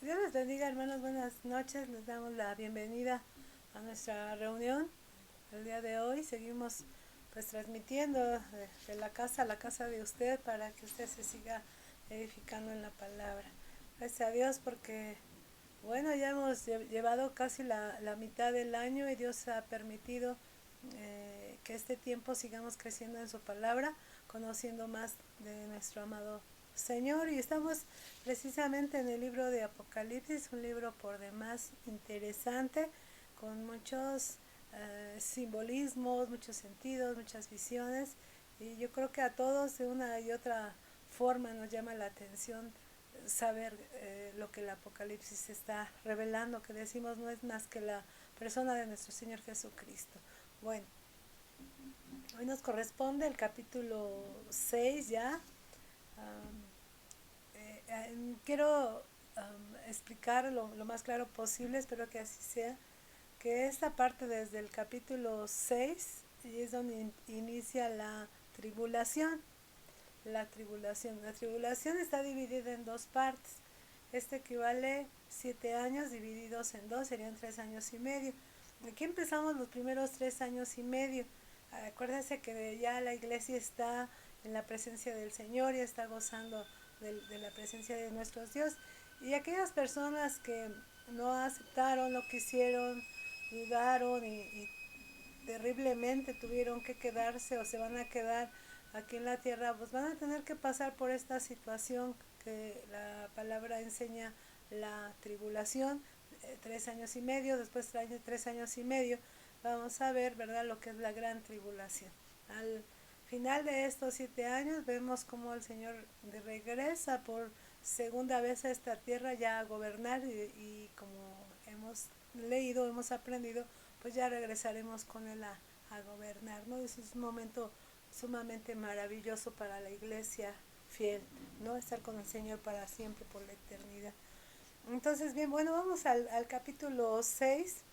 Dios les bendiga, hermanos, buenas noches. Les damos la bienvenida a nuestra reunión. El día de hoy seguimos pues transmitiendo de la casa de usted, para que usted se siga edificando en la palabra. Gracias a Dios porque, bueno, ya hemos llevado casi la mitad del año y Dios ha permitido que este tiempo sigamos creciendo en su palabra, conociendo más de nuestro amado Señor. Y estamos precisamente en el libro de Apocalipsis, un libro por demás interesante, con muchos simbolismos, muchos sentidos, muchas visiones. Y yo creo que a todos de una y otra forma nos llama la atención saber lo que el Apocalipsis está revelando, que decimos no es más que la persona de nuestro Señor Jesucristo. Bueno, hoy nos corresponde el capítulo 6 ya. Um, Quiero explicar lo más claro posible, espero que así sea, que esta parte desde el capítulo 6 es donde inicia la tribulación. La tribulación está dividida en dos partes. Este equivale 7 años divididos en dos, serían 3 años y medio. Aquí empezamos los primeros 3 años y medio. Acuérdense que ya la iglesia está en la presencia del Señor y está gozando de la presencia de nuestro Dios. Y aquellas personas que no aceptaron, no quisieron, dudaron y terriblemente tuvieron que quedarse o se van a quedar aquí en la tierra, pues van a tener que pasar por esta situación que la palabra enseña, la tribulación. 3 años y medio, después 3 años y medio, vamos a ver, ¿verdad?, lo que es la gran tribulación. Al final de estos 7 años vemos como el Señor regresa por segunda vez a esta tierra ya a gobernar, y como hemos leído, hemos aprendido, pues ya regresaremos con Él a gobernar, ¿no? Eso es un momento sumamente maravilloso para la iglesia fiel, ¿no? Estar con el Señor para siempre, por la eternidad. Entonces, bien, bueno, vamos al capítulo 6.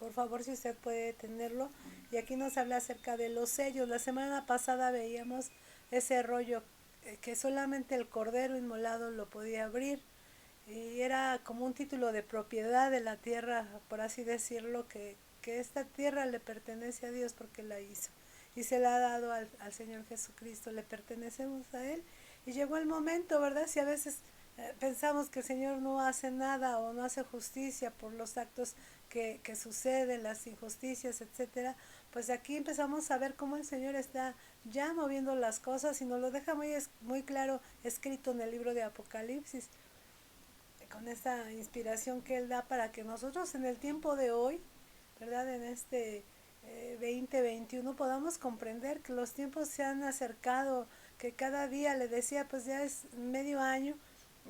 Por favor, si usted puede tenerlo. Y aquí nos habla acerca de los sellos. La semana pasada veíamos ese rollo que solamente el Cordero Inmolado lo podía abrir. Y era como un título de propiedad de la tierra, por así decirlo, que esta tierra le pertenece a Dios porque la hizo. Y se la ha dado al Señor Jesucristo, le pertenecemos a Él. Y llegó el momento, ¿verdad? Si a veces pensamos que el Señor no hace nada o no hace justicia por los actos que suceden, las injusticias, etcétera, pues aquí empezamos a ver cómo el Señor está ya moviendo las cosas y nos lo deja muy claro escrito en el libro de Apocalipsis, con esa inspiración que Él da para que nosotros en el tiempo de hoy, ¿verdad?, en este 2021, podamos comprender que los tiempos se han acercado, que cada día, le decía, pues ya es medio año,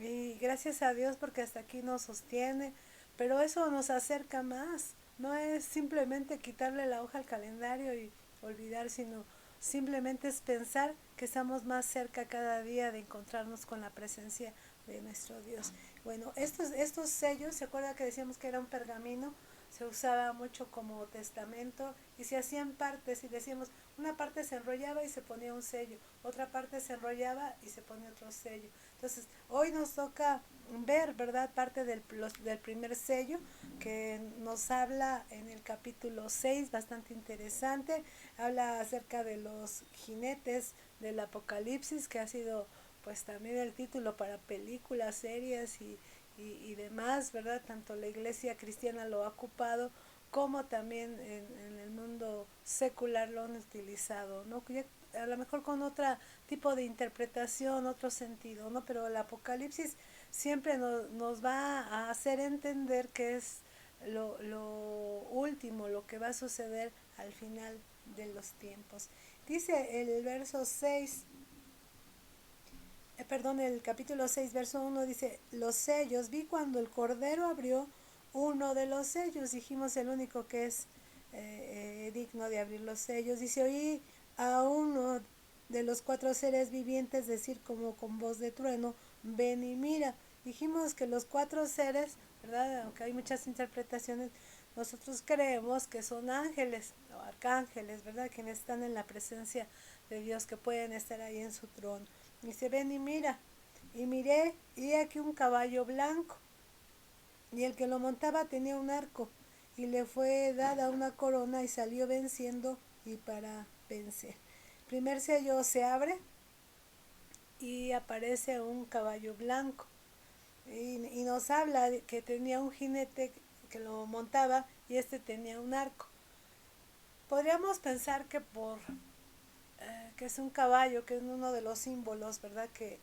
y gracias a Dios porque hasta aquí nos sostiene, pero eso nos acerca más. No es simplemente quitarle la hoja al calendario y olvidar, sino simplemente es pensar que estamos más cerca cada día de encontrarnos con la presencia de nuestro Dios. Bueno, estos sellos, ¿se acuerda que decíamos que era un pergamino? Se usaba mucho como testamento y se hacían partes, y decíamos, una parte se enrollaba y se ponía un sello, otra parte se enrollaba y se ponía otro sello. Entonces, hoy nos toca ver, ¿verdad?, parte del primer sello, que nos habla en el capítulo 6, bastante interesante. Habla acerca de los jinetes del Apocalipsis, que ha sido pues también el título para películas, series y demás, ¿verdad? Tanto la iglesia cristiana lo ha ocupado, como también en el mundo secular lo han utilizado, ¿no? A lo mejor con otro tipo de interpretación, otro sentido, ¿no? Pero el Apocalipsis siempre nos va a hacer entender que es lo último, lo que va a suceder al final de los tiempos. Dice el verso 6, perdón, el capítulo 6, verso 1, dice, los sellos, vi cuando el Cordero abrió uno de los sellos, dijimos el único que es digno de abrir los sellos. Dice, oí a uno de los 4 seres vivientes decir como con voz de trueno, ven y mira. Dijimos que los 4 seres, ¿verdad?, aunque hay muchas interpretaciones, nosotros creemos que son ángeles o arcángeles, ¿verdad?, quienes están en la presencia de Dios, que pueden estar ahí en su trono. Dice, ven y mira. Y miré, y aquí un caballo blanco, y el que lo montaba tenía un arco, y le fue dada una corona y salió venciendo y para vencer. Primer sello se abre y aparece un caballo blanco y nos habla de que tenía un jinete que lo montaba y este tenía un arco. Podríamos pensar que por que es un caballo, que es uno de los símbolos, ¿verdad? Que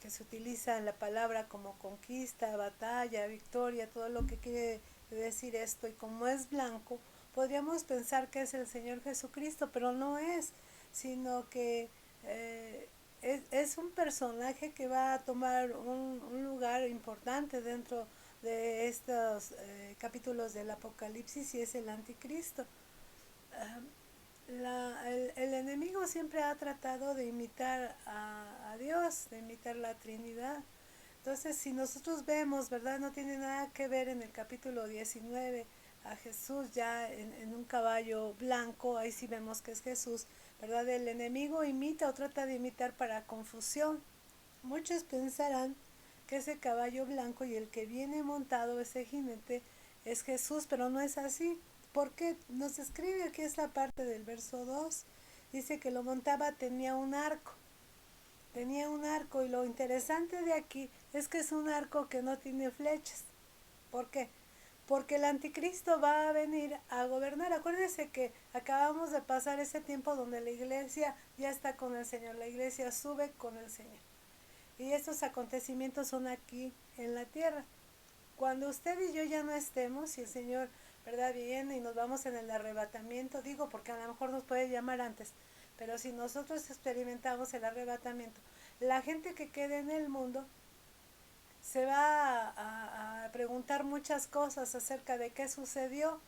se utiliza en la palabra como conquista, batalla, victoria, todo lo que quiere decir esto. Y como es blanco, podríamos pensar que es el Señor Jesucristo, pero no es, sino que es un personaje que va a tomar un lugar importante dentro de estos capítulos del Apocalipsis y es el anticristo. El enemigo siempre ha tratado de imitar a Dios, de imitar la Trinidad. Entonces, si nosotros vemos, ¿verdad? No tiene nada que ver en el capítulo 19 a Jesús ya en un caballo blanco, ahí sí vemos que es Jesús, ¿verdad? El enemigo imita o trata de imitar para confusión. Muchos pensarán que ese caballo blanco y el que viene montado, ese jinete, es Jesús, pero no es así. Porque nos escribe aquí esta parte del verso 2. Dice que lo montaba, tenía un arco y lo interesante de aquí es que es un arco que no tiene flechas. ¿Por qué? Porque el anticristo va a venir a gobernar. Acuérdense que acabamos de pasar ese tiempo donde la iglesia ya está con el Señor, la iglesia sube con el Señor. Y estos acontecimientos son aquí en la tierra. Cuando usted y yo ya no estemos, y el Señor, ¿verdad?, viene y nos vamos en el arrebatamiento, digo porque a lo mejor nos puede llamar antes, pero si nosotros experimentamos el arrebatamiento, la gente que quede en el mundo se va a preguntar muchas cosas acerca de qué sucedió,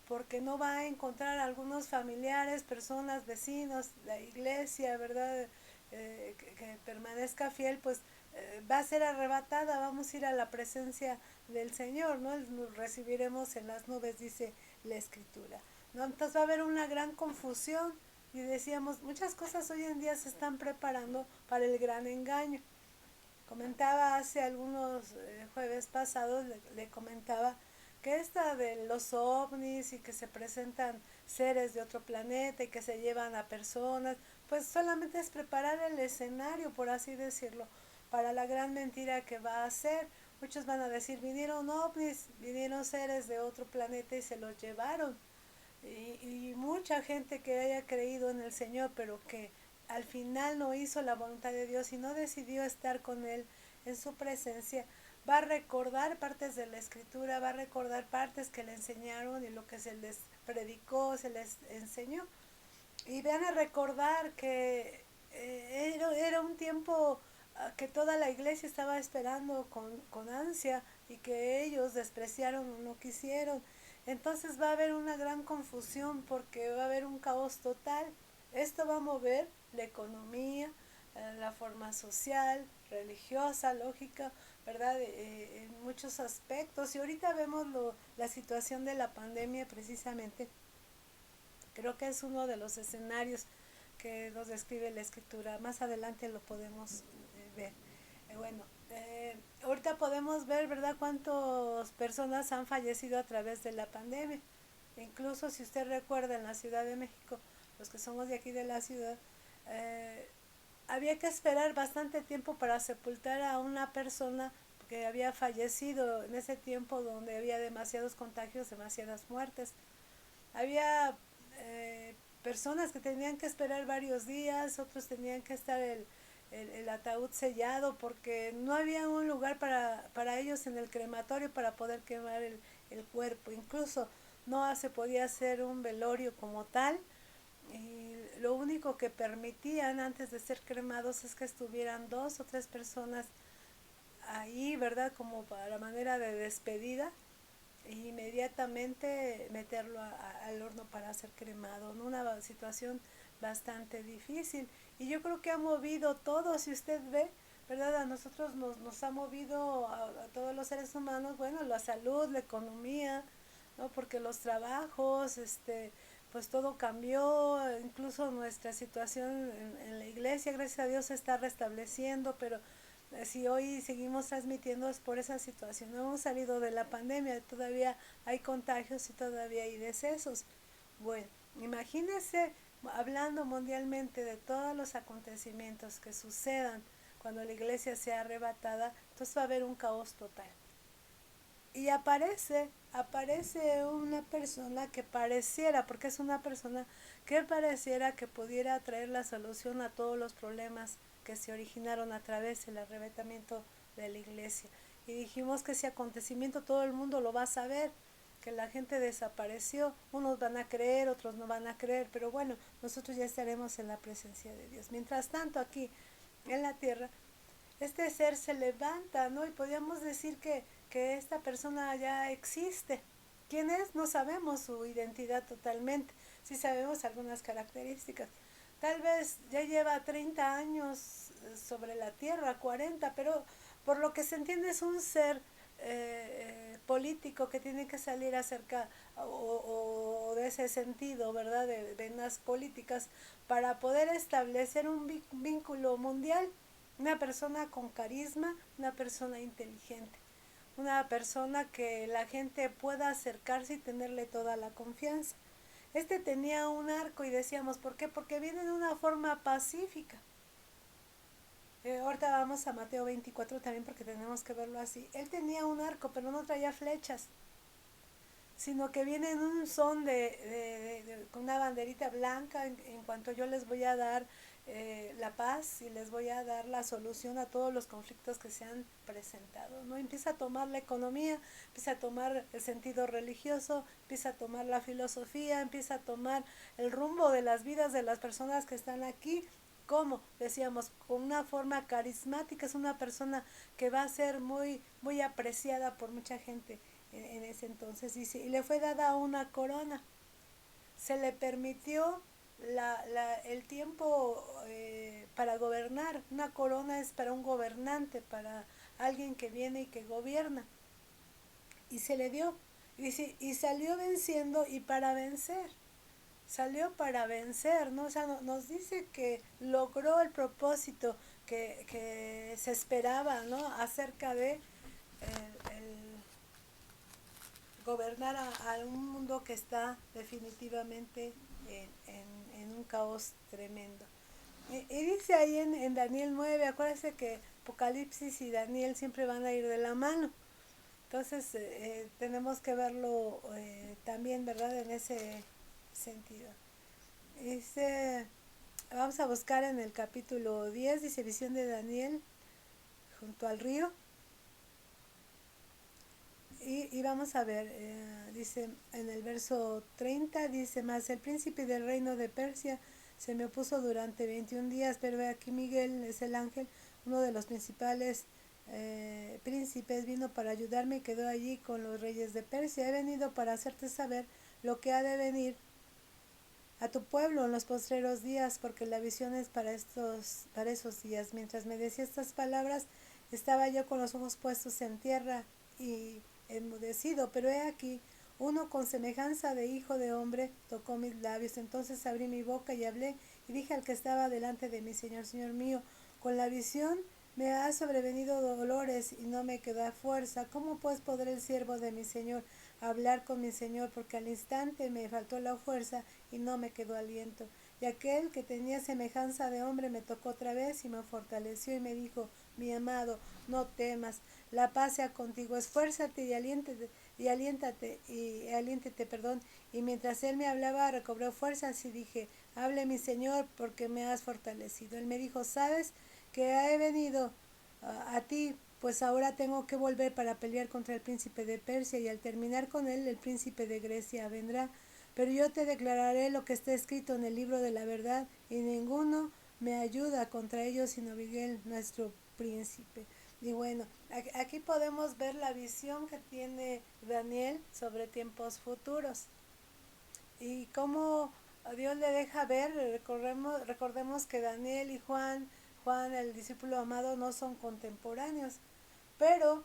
porque no va a encontrar algunos familiares, personas, vecinos, la iglesia, ¿verdad? Que permanezca fiel, pues va a ser arrebatada, vamos a ir a la presencia del Señor, ¿no? Nos recibiremos en las nubes, dice la Escritura, ¿no? Entonces va a haber una gran confusión y decíamos, muchas cosas hoy en día se están preparando para el gran engaño. Comentaba hace algunos jueves pasados, le comentaba que esta de los ovnis y que se presentan seres de otro planeta y que se llevan a personas, pues solamente es preparar el escenario, por así decirlo, para la gran mentira que va a ser. Muchos van a decir, vinieron ovnis, vinieron seres de otro planeta y se los llevaron. Y mucha gente que haya creído en el Señor, pero que al final no hizo la voluntad de Dios y no decidió estar con Él en su presencia, va a recordar partes de la Escritura, va a recordar partes que le enseñaron y lo que se les predicó, se les enseñó. Y van a recordar que era un tiempo que toda la iglesia estaba esperando con ansia y que ellos despreciaron o no quisieron. Entonces va a haber una gran confusión porque va a haber un caos total. Esto va a mover la economía, la forma social, religiosa, lógica, ¿verdad? En muchos aspectos. Y ahorita vemos la situación de la pandemia precisamente. Creo que es uno de los escenarios que nos describe la escritura. Más adelante lo podemos ver. Bueno, ahorita podemos ver, ¿verdad?, cuántas personas han fallecido a través de la pandemia. Incluso si usted recuerda en la Ciudad de México, los que somos de aquí de la ciudad, eh, había que esperar bastante tiempo para sepultar a una persona que había fallecido en ese tiempo donde había demasiados contagios, demasiadas muertes. Había personas que tenían que esperar varios días, otros tenían que estar el ataúd sellado porque no había un lugar para ellos en el crematorio para poder quemar el cuerpo. Incluso no se podía hacer un velorio como tal. Y lo único que permitían antes de ser cremados es que estuvieran 2 o 3 personas ahí, ¿verdad? Como para manera de despedida e inmediatamente meterlo al horno para ser cremado, ¿no? Una situación bastante difícil. Y yo creo que ha movido todo, si usted ve, ¿verdad? A nosotros nos ha movido a todos los seres humanos, bueno, la salud, la economía, ¿no? Porque los trabajos, pues todo cambió, incluso nuestra situación en la iglesia, gracias a Dios, se está restableciendo, pero Si hoy seguimos transmitiendo es por esa situación. No hemos salido de la pandemia, todavía hay contagios y todavía hay decesos. Bueno, imagínense hablando mundialmente de todos los acontecimientos que sucedan cuando la iglesia sea arrebatada, entonces va a haber un caos total. Y aparece una persona que pareciera, porque es una persona que pareciera que pudiera traer la solución a todos los problemas que se originaron a través del arrebatamiento de la iglesia. Y dijimos que ese acontecimiento todo el mundo lo va a saber, que la gente desapareció, unos van a creer, otros no van a creer, pero bueno, nosotros ya estaremos en la presencia de Dios. Mientras tanto, aquí en la tierra, este ser se levanta, ¿no? Y podríamos decir que esta persona ya existe. ¿Quién es? No sabemos su identidad totalmente. Sí sabemos algunas características. Tal vez ya lleva 30 años sobre la Tierra, 40, pero por lo que se entiende es un ser político que tiene que salir acerca o de ese sentido, ¿verdad? De venas políticas para poder establecer un vínculo mundial. Una persona con carisma, una persona inteligente, una persona que la gente pueda acercarse y tenerle toda la confianza. Este tenía un arco y decíamos, ¿por qué? Porque viene de una forma pacífica. Ahorita vamos a Mateo 24 también porque tenemos que verlo así. Él tenía un arco, pero no traía flechas, sino que viene en un son con una banderita blanca en cuanto yo les voy a dar la paz y les voy a dar la solución a todos los conflictos que se han presentado, ¿no? Empieza a tomar la economía, empieza a tomar el sentido religioso, empieza a tomar la filosofía, empieza a tomar el rumbo de las vidas de las personas que están aquí. ¿Cómo? Decíamos, con una forma carismática, es una persona que va a ser muy apreciada por mucha gente en ese entonces, dice, y le fue dada una corona. Se le permitió el tiempo para gobernar. Una corona es para un gobernante, para alguien que viene y que gobierna. Y se le dio. Y dice, y salió venciendo y para vencer. Salió para vencer, ¿no? O sea, nos dice que logró el propósito que se esperaba, ¿no? Acerca de el gobernar a un mundo que está definitivamente en un caos tremendo. Y dice ahí en Daniel 9, acuérdense que Apocalipsis y Daniel siempre van a ir de la mano. Entonces tenemos que verlo también, ¿verdad? En ese sentido. Dice, vamos a buscar en el capítulo 10, dice visión de Daniel junto al río. Y vamos a ver, dice en el verso 30, dice, más el príncipe del reino de Persia se me opuso durante 21 días, pero aquí Miguel es el ángel, uno de los principales príncipes, vino para ayudarme y quedó allí con los reyes de Persia. He venido para hacerte saber lo que ha de venir a tu pueblo en los postreros días, porque la visión es para esos días. Mientras me decía estas palabras, estaba yo con los ojos puestos en tierra y enmudecido, pero he aquí, uno con semejanza de hijo de hombre tocó mis labios. Entonces abrí mi boca y hablé y dije al que estaba delante de mi Señor, Señor mío, con la visión me ha sobrevenido dolores y no me queda fuerza. ¿Cómo pues podrá el siervo de mi Señor hablar con mi Señor? Porque al instante me faltó la fuerza y no me quedó aliento. Y aquel que tenía semejanza de hombre me tocó otra vez y me fortaleció y me dijo, mi amado, no temas, la paz sea contigo, esfuérzate y aliéntate, perdón. Y mientras él me hablaba, recobró fuerzas y dije, hable mi Señor, porque me has fortalecido. Él me dijo, ¿sabes que he venido a ti? Pues ahora tengo que volver para pelear contra el príncipe de Persia y al terminar con él el príncipe de Grecia vendrá. Pero yo te declararé lo que está escrito en el libro de la verdad y ninguno me ayuda contra ellos sino Miguel, nuestro príncipe. Y bueno, aquí podemos ver la visión que tiene Daniel sobre tiempos futuros y cómo Dios le deja ver. Recordemos que Daniel y Juan el discípulo amado no son contemporáneos, pero,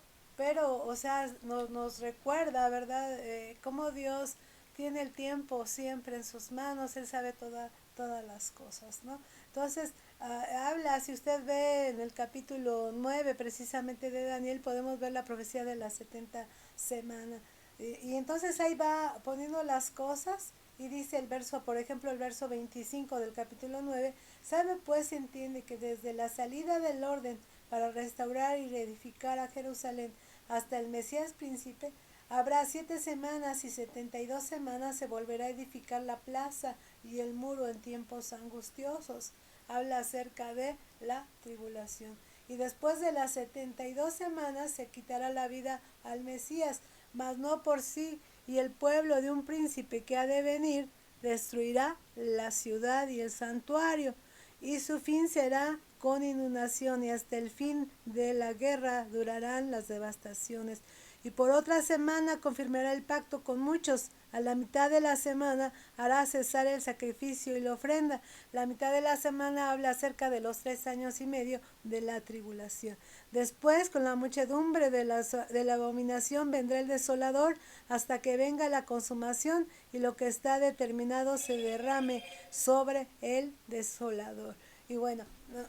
o sea, nos recuerda, ¿verdad? Cómo Dios tiene el tiempo siempre en sus manos, Él sabe todas las cosas, ¿no? Entonces, habla, si usted ve en el capítulo 9 precisamente de Daniel, podemos ver la profecía de las 70 semanas. Y entonces ahí va poniendo las cosas y dice el verso, por ejemplo, el verso 25 del capítulo 9, sabe pues y entiende que desde la salida del orden para restaurar y reedificar a Jerusalén hasta el Mesías príncipe, habrá 7 semanas y 72 semanas se volverá a edificar la plaza y el muro en tiempos angustiosos. Habla acerca de la tribulación. Y después de las 72 semanas se quitará la vida al Mesías, mas no por sí, y el pueblo de un príncipe que ha de venir destruirá la ciudad y el santuario, y su fin será con inundación, y hasta el fin de la guerra durarán las devastaciones. Y por otra semana confirmará el pacto con muchos. A la mitad de la semana hará cesar el sacrificio y la ofrenda. La mitad de la semana habla acerca de los 3 años y medio de la tribulación. Después, con la muchedumbre de la abominación, vendrá el desolador hasta que venga la consumación y lo que está determinado se derrame sobre el desolador. Y bueno,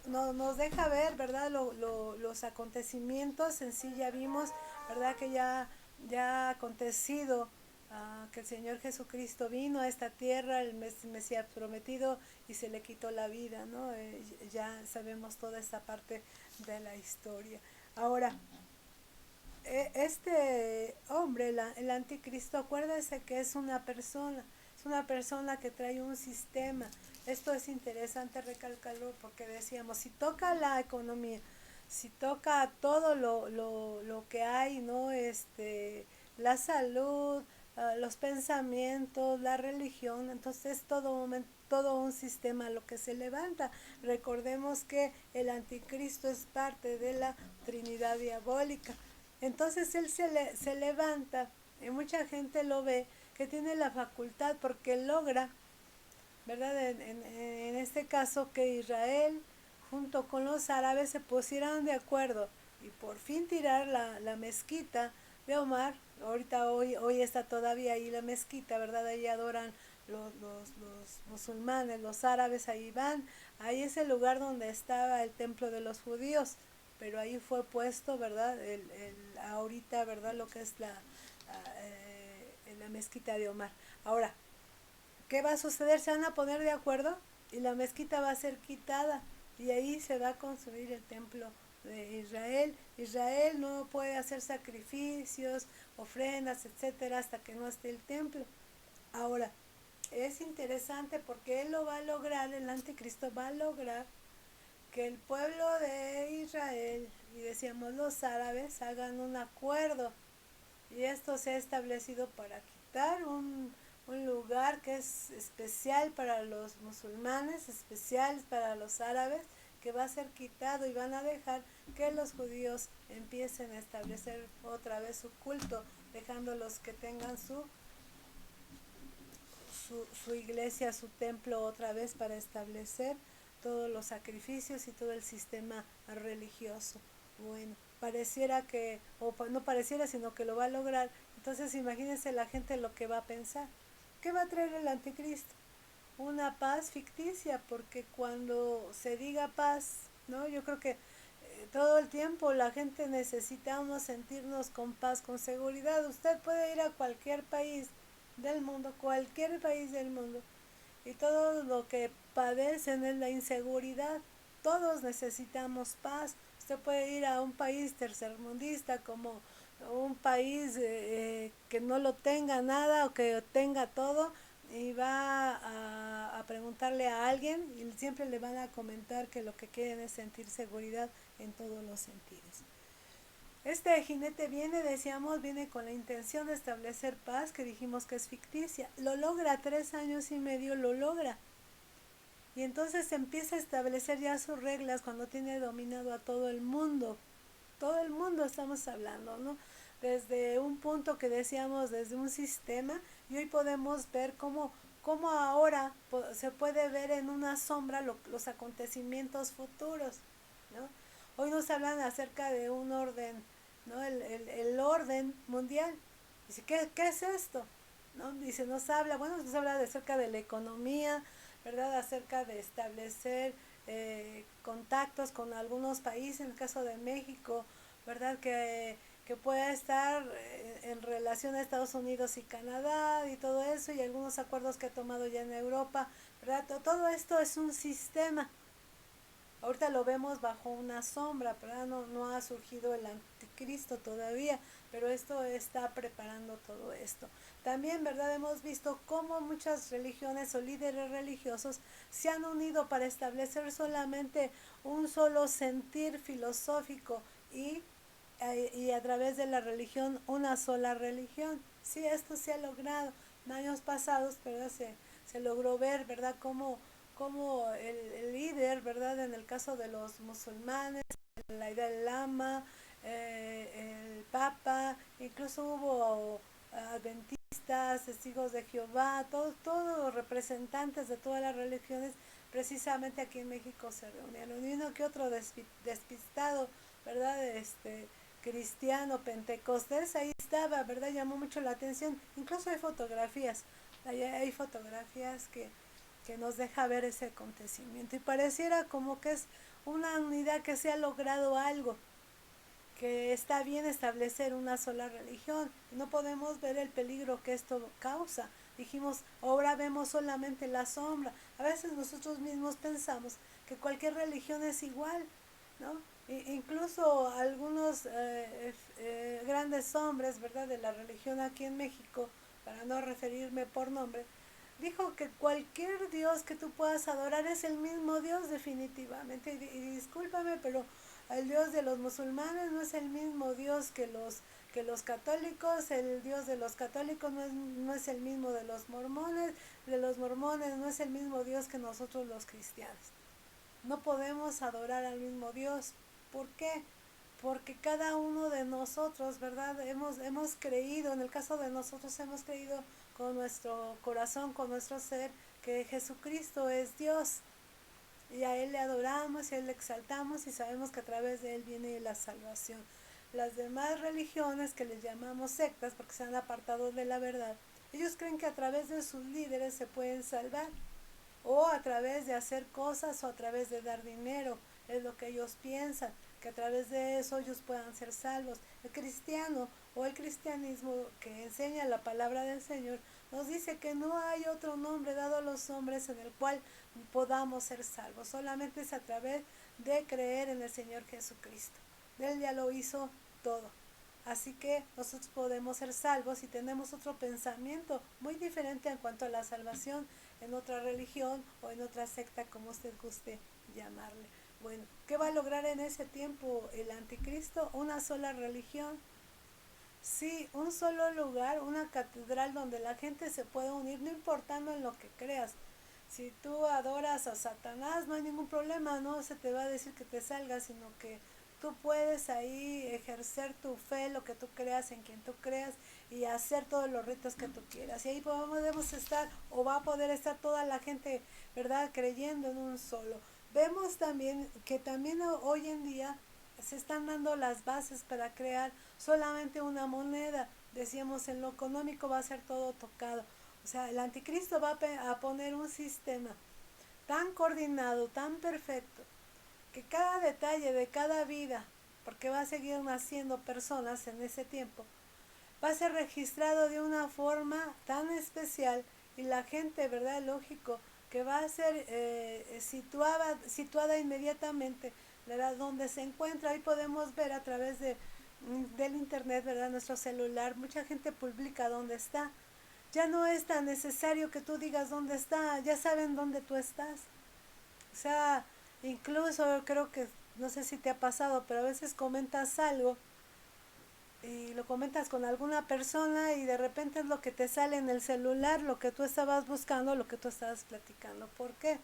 nos deja ver, ¿verdad? Los acontecimientos en sí ya vimos, ¿verdad? Que ya ha acontecido que el Señor Jesucristo vino a esta tierra, el Mesías prometido, y se le quitó la vida, ¿no? Ya sabemos toda esta parte de la historia. Ahora, este hombre, el anticristo, acuérdese que es una persona que trae un sistema. Esto es interesante recalcarlo porque decíamos, si toca la economía, si toca todo lo que hay, ¿no? La salud, los pensamientos, la religión, entonces todo un sistema lo que se levanta. Recordemos que el anticristo es parte de la Trinidad diabólica. Entonces él se levanta y mucha gente lo ve que tiene la facultad porque logra, ¿verdad? En este caso que Israel junto con los árabes se pusieran de acuerdo y por fin tirar la mezquita de Omar. Ahorita hoy está todavía ahí la mezquita, ¿verdad? Ahí adoran los musulmanes, los árabes, ahí van. Ahí es el lugar donde estaba el templo de los judíos, pero ahí fue puesto, ¿verdad? Ahorita, ¿verdad? Lo que es la mezquita de Omar. Ahora, ¿qué va a suceder? Se van a poner de acuerdo y la mezquita va a ser quitada y ahí se va a construir el templo de Israel. Israel no puede hacer sacrificios, ofrendas, etcétera, hasta que no esté el templo. Ahora, es interesante porque él lo va a lograr, el anticristo va a lograr que el pueblo de Israel, y decíamos los árabes, hagan un acuerdo. Y esto se ha establecido para quitar un lugar que es especial para los musulmanes, especial para los árabes, que va a ser quitado y van a dejar que los judíos empiecen a establecer otra vez su culto, dejándolos que tengan su iglesia, su templo otra vez para establecer todos los sacrificios y todo el sistema religioso. Bueno, pareciera que, o no pareciera, sino que lo va a lograr. Entonces imagínense la gente lo que va a pensar. ¿Qué va a traer el anticristo? Una paz ficticia, porque cuando se diga paz, ¿no? Yo creo que todo el tiempo la gente necesitamos sentirnos con paz, con seguridad. Usted puede ir a cualquier país del mundo, y todo lo que padecen es la inseguridad. Todos necesitamos paz. Usted puede ir a un país tercermundista como un país que no lo tenga nada o que tenga todo y va a preguntarle a alguien y siempre le van a comentar que lo que quieren es sentir seguridad en todos los sentidos. Este jinete viene con la intención de establecer paz, que dijimos que es ficticia. Lo logra, 3 años y medio lo logra. Y entonces empieza a establecer ya sus reglas cuando tiene dominado a todo el mundo. Todo el mundo estamos hablando, ¿no? Desde un punto que decíamos, desde un sistema, y hoy podemos ver cómo ahora se puede ver en una sombra los acontecimientos futuros, ¿no? Hoy nos hablan acerca de un orden, ¿no? El orden mundial. Dice, ¿qué es esto? ¿No? Nos habla acerca de la economía, ¿verdad? Acerca de establecer contactos con algunos países, en el caso de México, ¿verdad? Que pueda estar en relación a Estados Unidos y Canadá y todo eso, y algunos acuerdos que ha tomado ya en Europa, ¿verdad? Todo esto es un sistema. Ahorita lo vemos bajo una sombra, ¿verdad? No ha surgido el anticristo todavía, pero esto está preparando todo esto. También, ¿verdad? Hemos visto cómo muchas religiones o líderes religiosos se han unido para establecer solamente un solo sentir filosófico y a través de la religión una sola religión. Sí, esto se ha logrado. En años pasados, ¿verdad? Se logró ver, ¿verdad? Cómo el líder, ¿verdad? En el caso de los musulmanes, la idea del lama, el papa, incluso hubo adventistas, testigos de Jehová, todos representantes de todas las religiones, precisamente aquí en México se reunieron. Y uno que otro despistado, ¿verdad? Cristiano, pentecostés, ahí estaba, ¿verdad? Llamó mucho la atención. Incluso hay fotografías, hay fotografías que nos deja ver ese acontecimiento. Y pareciera como que es una unidad, que se ha logrado algo, que está bien establecer una sola religión. No podemos ver el peligro que esto causa. Dijimos, ahora vemos solamente la sombra. A veces nosotros mismos pensamos que cualquier religión es igual, ¿no? Incluso algunos grandes hombres, ¿verdad?, de la religión aquí en México, para no referirme por nombre, dijo que cualquier Dios que tú puedas adorar es el mismo Dios definitivamente. Y discúlpame, pero el Dios de los musulmanes no es el mismo Dios que los católicos, el Dios de los católicos no es el mismo de los mormones no es el mismo Dios que nosotros los cristianos. No podemos adorar al mismo Dios. ¿Por qué? Porque cada uno de nosotros, ¿verdad? Hemos creído, en el caso de nosotros hemos creído con nuestro corazón, con nuestro ser, que Jesucristo es Dios. Y a Él le adoramos y a Él le exaltamos y sabemos que a través de Él viene la salvación. Las demás religiones, que les llamamos sectas porque se han apartado de la verdad, ellos creen que a través de sus líderes se pueden salvar, o a través de hacer cosas, o a través de dar dinero. Es lo que ellos piensan, que a través de eso ellos puedan ser salvos. El cristiano o el cristianismo, que enseña la palabra del Señor, nos dice que no hay otro nombre dado a los hombres en el cual podamos ser salvos. Solamente es a través de creer en el Señor Jesucristo. Él ya lo hizo todo. Así que nosotros podemos ser salvos y tenemos otro pensamiento muy diferente en cuanto a la salvación en otra religión o en otra secta, como usted guste llamarle. Bueno, ¿qué va a lograr en ese tiempo el anticristo? Una sola religión. Sí, un solo lugar, una catedral donde la gente se puede unir, no importando en lo que creas. Si tú adoras a Satanás, no hay ningún problema, no se te va a decir que te salgas, sino que tú puedes ahí ejercer tu fe, lo que tú creas, en quien tú creas, y hacer todos los ritos que tú quieras. Y ahí podemos estar, o va a poder estar toda la gente, ¿verdad?, creyendo en un solo. Vemos también que también hoy en día se están dando las bases para crear solamente una moneda. Decíamos, en lo económico va a ser todo tocado. O sea, el anticristo va a poner un sistema tan coordinado, tan perfecto, que cada detalle de cada vida, porque va a seguir naciendo personas en ese tiempo, va a ser registrado de una forma tan especial, y la gente, ¿verdad? Lógico, que va a ser situada inmediatamente, ¿verdad? Donde se encuentra. Ahí podemos ver a través del internet, ¿verdad? Nuestro celular, mucha gente publica dónde está. Ya no es tan necesario que tú digas dónde está, ya saben dónde tú estás. O sea, incluso creo que, no sé si te ha pasado, pero a veces comentas algo y lo comentas con alguna persona y de repente es lo que te sale en el celular, lo que tú estabas buscando, lo que tú estabas platicando. ¿Por qué?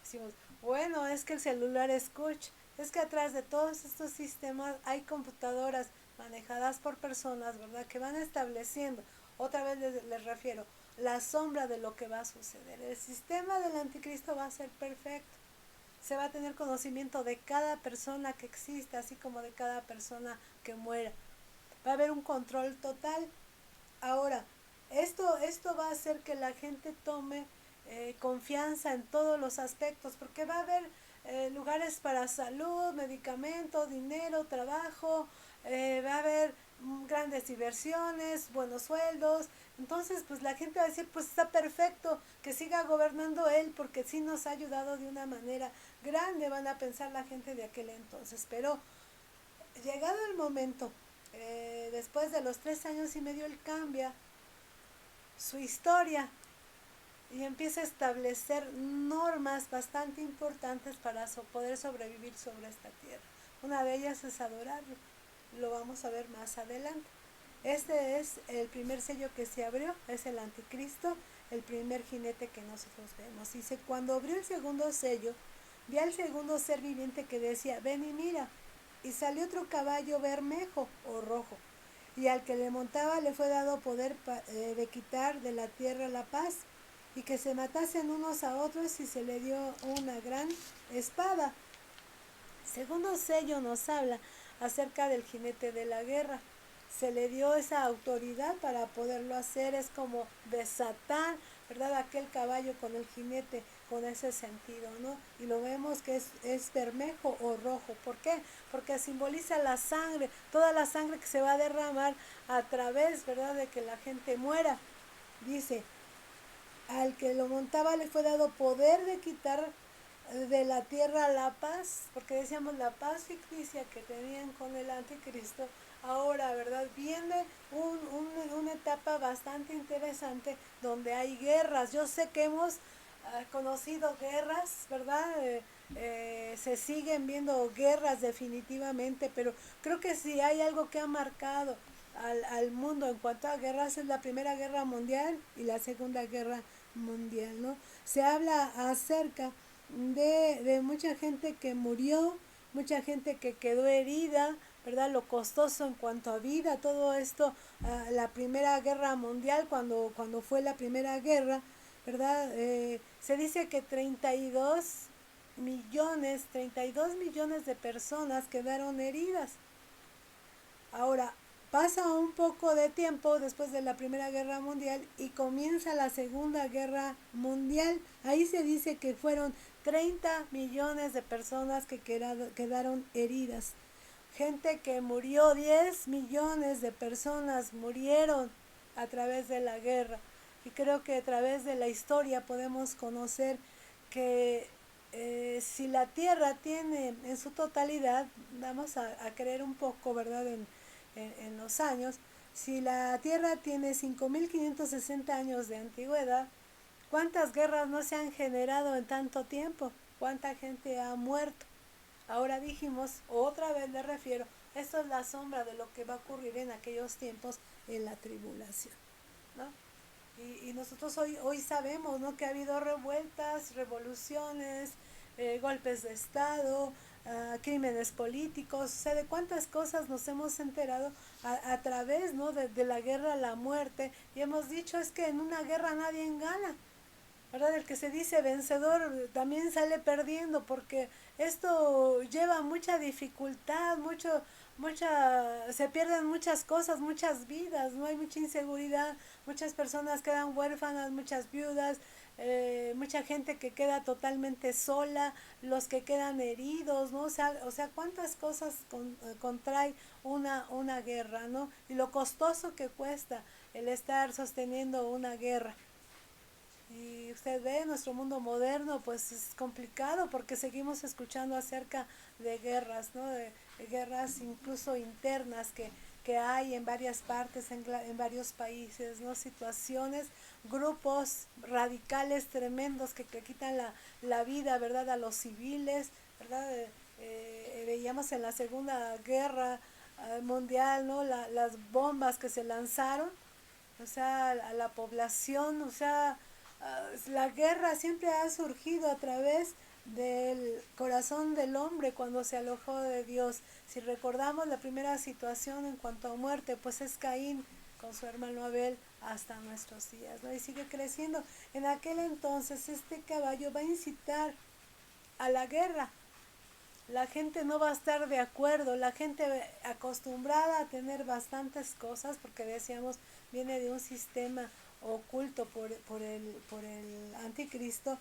Decimos, bueno, es que el celular escucha. Es que atrás de todos estos sistemas hay computadoras manejadas por personas, ¿verdad?, que van estableciendo, otra vez les refiero, la sombra de lo que va a suceder. El sistema del anticristo va a ser perfecto. Se va a tener conocimiento de cada persona que exista, así como de cada persona que muera. Va a haber un control total. Ahora, esto va a hacer que la gente tome confianza en todos los aspectos, porque va a haber lugares para salud, medicamentos, dinero, trabajo, va a haber grandes diversiones, buenos sueldos. Entonces, pues la gente va a decir, pues está perfecto que siga gobernando él porque sí nos ha ayudado de una manera grande, van a pensar la gente de aquel entonces. Pero llegado el momento, después de los 3 años y medio, él cambia su historia y empieza a establecer normas bastante importantes para poder sobrevivir sobre esta tierra. Una de ellas es adorarlo. Lo vamos a ver más adelante. Este es el primer sello que se abrió, es el anticristo, el primer jinete que nosotros vemos. Dice, cuando abrió el segundo sello, vi al segundo ser viviente que decía, ven y mira. Y salió otro caballo bermejo o rojo, y al que le montaba le fue dado poder de quitar de la tierra la paz, y que se matasen unos a otros, y se le dio una gran espada. Segundo sello nos habla acerca del jinete de la guerra. Se le dio esa autoridad para poderlo hacer, es como desatar, ¿verdad? Aquel caballo con el jinete, con ese sentido, ¿no? Y lo vemos que es bermejo o rojo. ¿Por qué? Porque simboliza la sangre, toda la sangre que se va a derramar a través, ¿verdad?, de que la gente muera. Dice, al que lo montaba le fue dado poder de quitar de la tierra la paz, porque decíamos la paz ficticia que tenían con el anticristo. Ahora, ¿verdad? Viene una etapa bastante interesante donde hay guerras. Yo sé que hemos conocido guerras, ¿verdad? Se siguen viendo guerras definitivamente, pero creo que si hay algo que ha marcado al mundo en cuanto a guerras es la Primera Guerra Mundial y la Segunda Guerra Mundial, ¿no? Se habla acerca de mucha gente que murió, mucha gente que quedó herida, ¿verdad? Lo costoso en cuanto a vida, todo esto, la Primera Guerra Mundial, cuando fue la Primera Guerra, ¿verdad? Se dice que 32 millones de personas quedaron heridas. Ahora, pasa un poco de tiempo después de la Primera Guerra Mundial y comienza la Segunda Guerra Mundial. Ahí se dice que fueron 30 millones de personas que quedaron heridas. Gente que murió, 10 millones de personas murieron a través de la guerra. Y creo que a través de la historia podemos conocer que si la Tierra tiene en su totalidad, vamos a creer un poco, ¿verdad?, en los años, si la Tierra tiene 5.560 años de antigüedad, ¿cuántas guerras no se han generado en tanto tiempo? ¿Cuánta gente ha muerto? Ahora dijimos, otra vez le refiero, esto es la sombra de lo que va a ocurrir en aquellos tiempos en la tribulación, ¿no? Y nosotros hoy sabemos, ¿no?, que ha habido revueltas, revoluciones, golpes de Estado, crímenes políticos, o sea, de cuántas cosas nos hemos enterado a través, ¿no?, de la guerra a la muerte, y hemos dicho, es que en una guerra nadie gana, ¿verdad? El que se dice vencedor también sale perdiendo, porque esto lleva mucha dificultad, se pierden muchas cosas, muchas vidas, no hay mucha inseguridad, muchas personas quedan huérfanas, muchas viudas, mucha gente que queda totalmente sola, los que quedan heridos, ¿no? O sea, cuántas cosas contrae una guerra, ¿no? Y lo costoso que cuesta el estar sosteniendo una guerra. Y usted ve, nuestro mundo moderno pues es complicado porque seguimos escuchando acerca de guerras, ¿no? De guerras incluso internas que hay en varias partes, en varios países, ¿no? Situaciones, grupos radicales tremendos que quitan la vida, ¿verdad?, a los civiles, ¿verdad? Veíamos en la Segunda Guerra Mundial, ¿no?, las bombas que se lanzaron, o sea, a la población, o sea, la guerra siempre ha surgido a través del corazón del hombre cuando se alojó de Dios. Si recordamos la primera situación en cuanto a muerte, pues es Caín con su hermano Abel hasta nuestros días, ¿no? Y sigue creciendo. En aquel entonces este caballo va a incitar a la guerra. La gente no va a estar de acuerdo, la gente acostumbrada a tener bastantes cosas, porque decíamos, viene de un sistema oculto por el anticristo,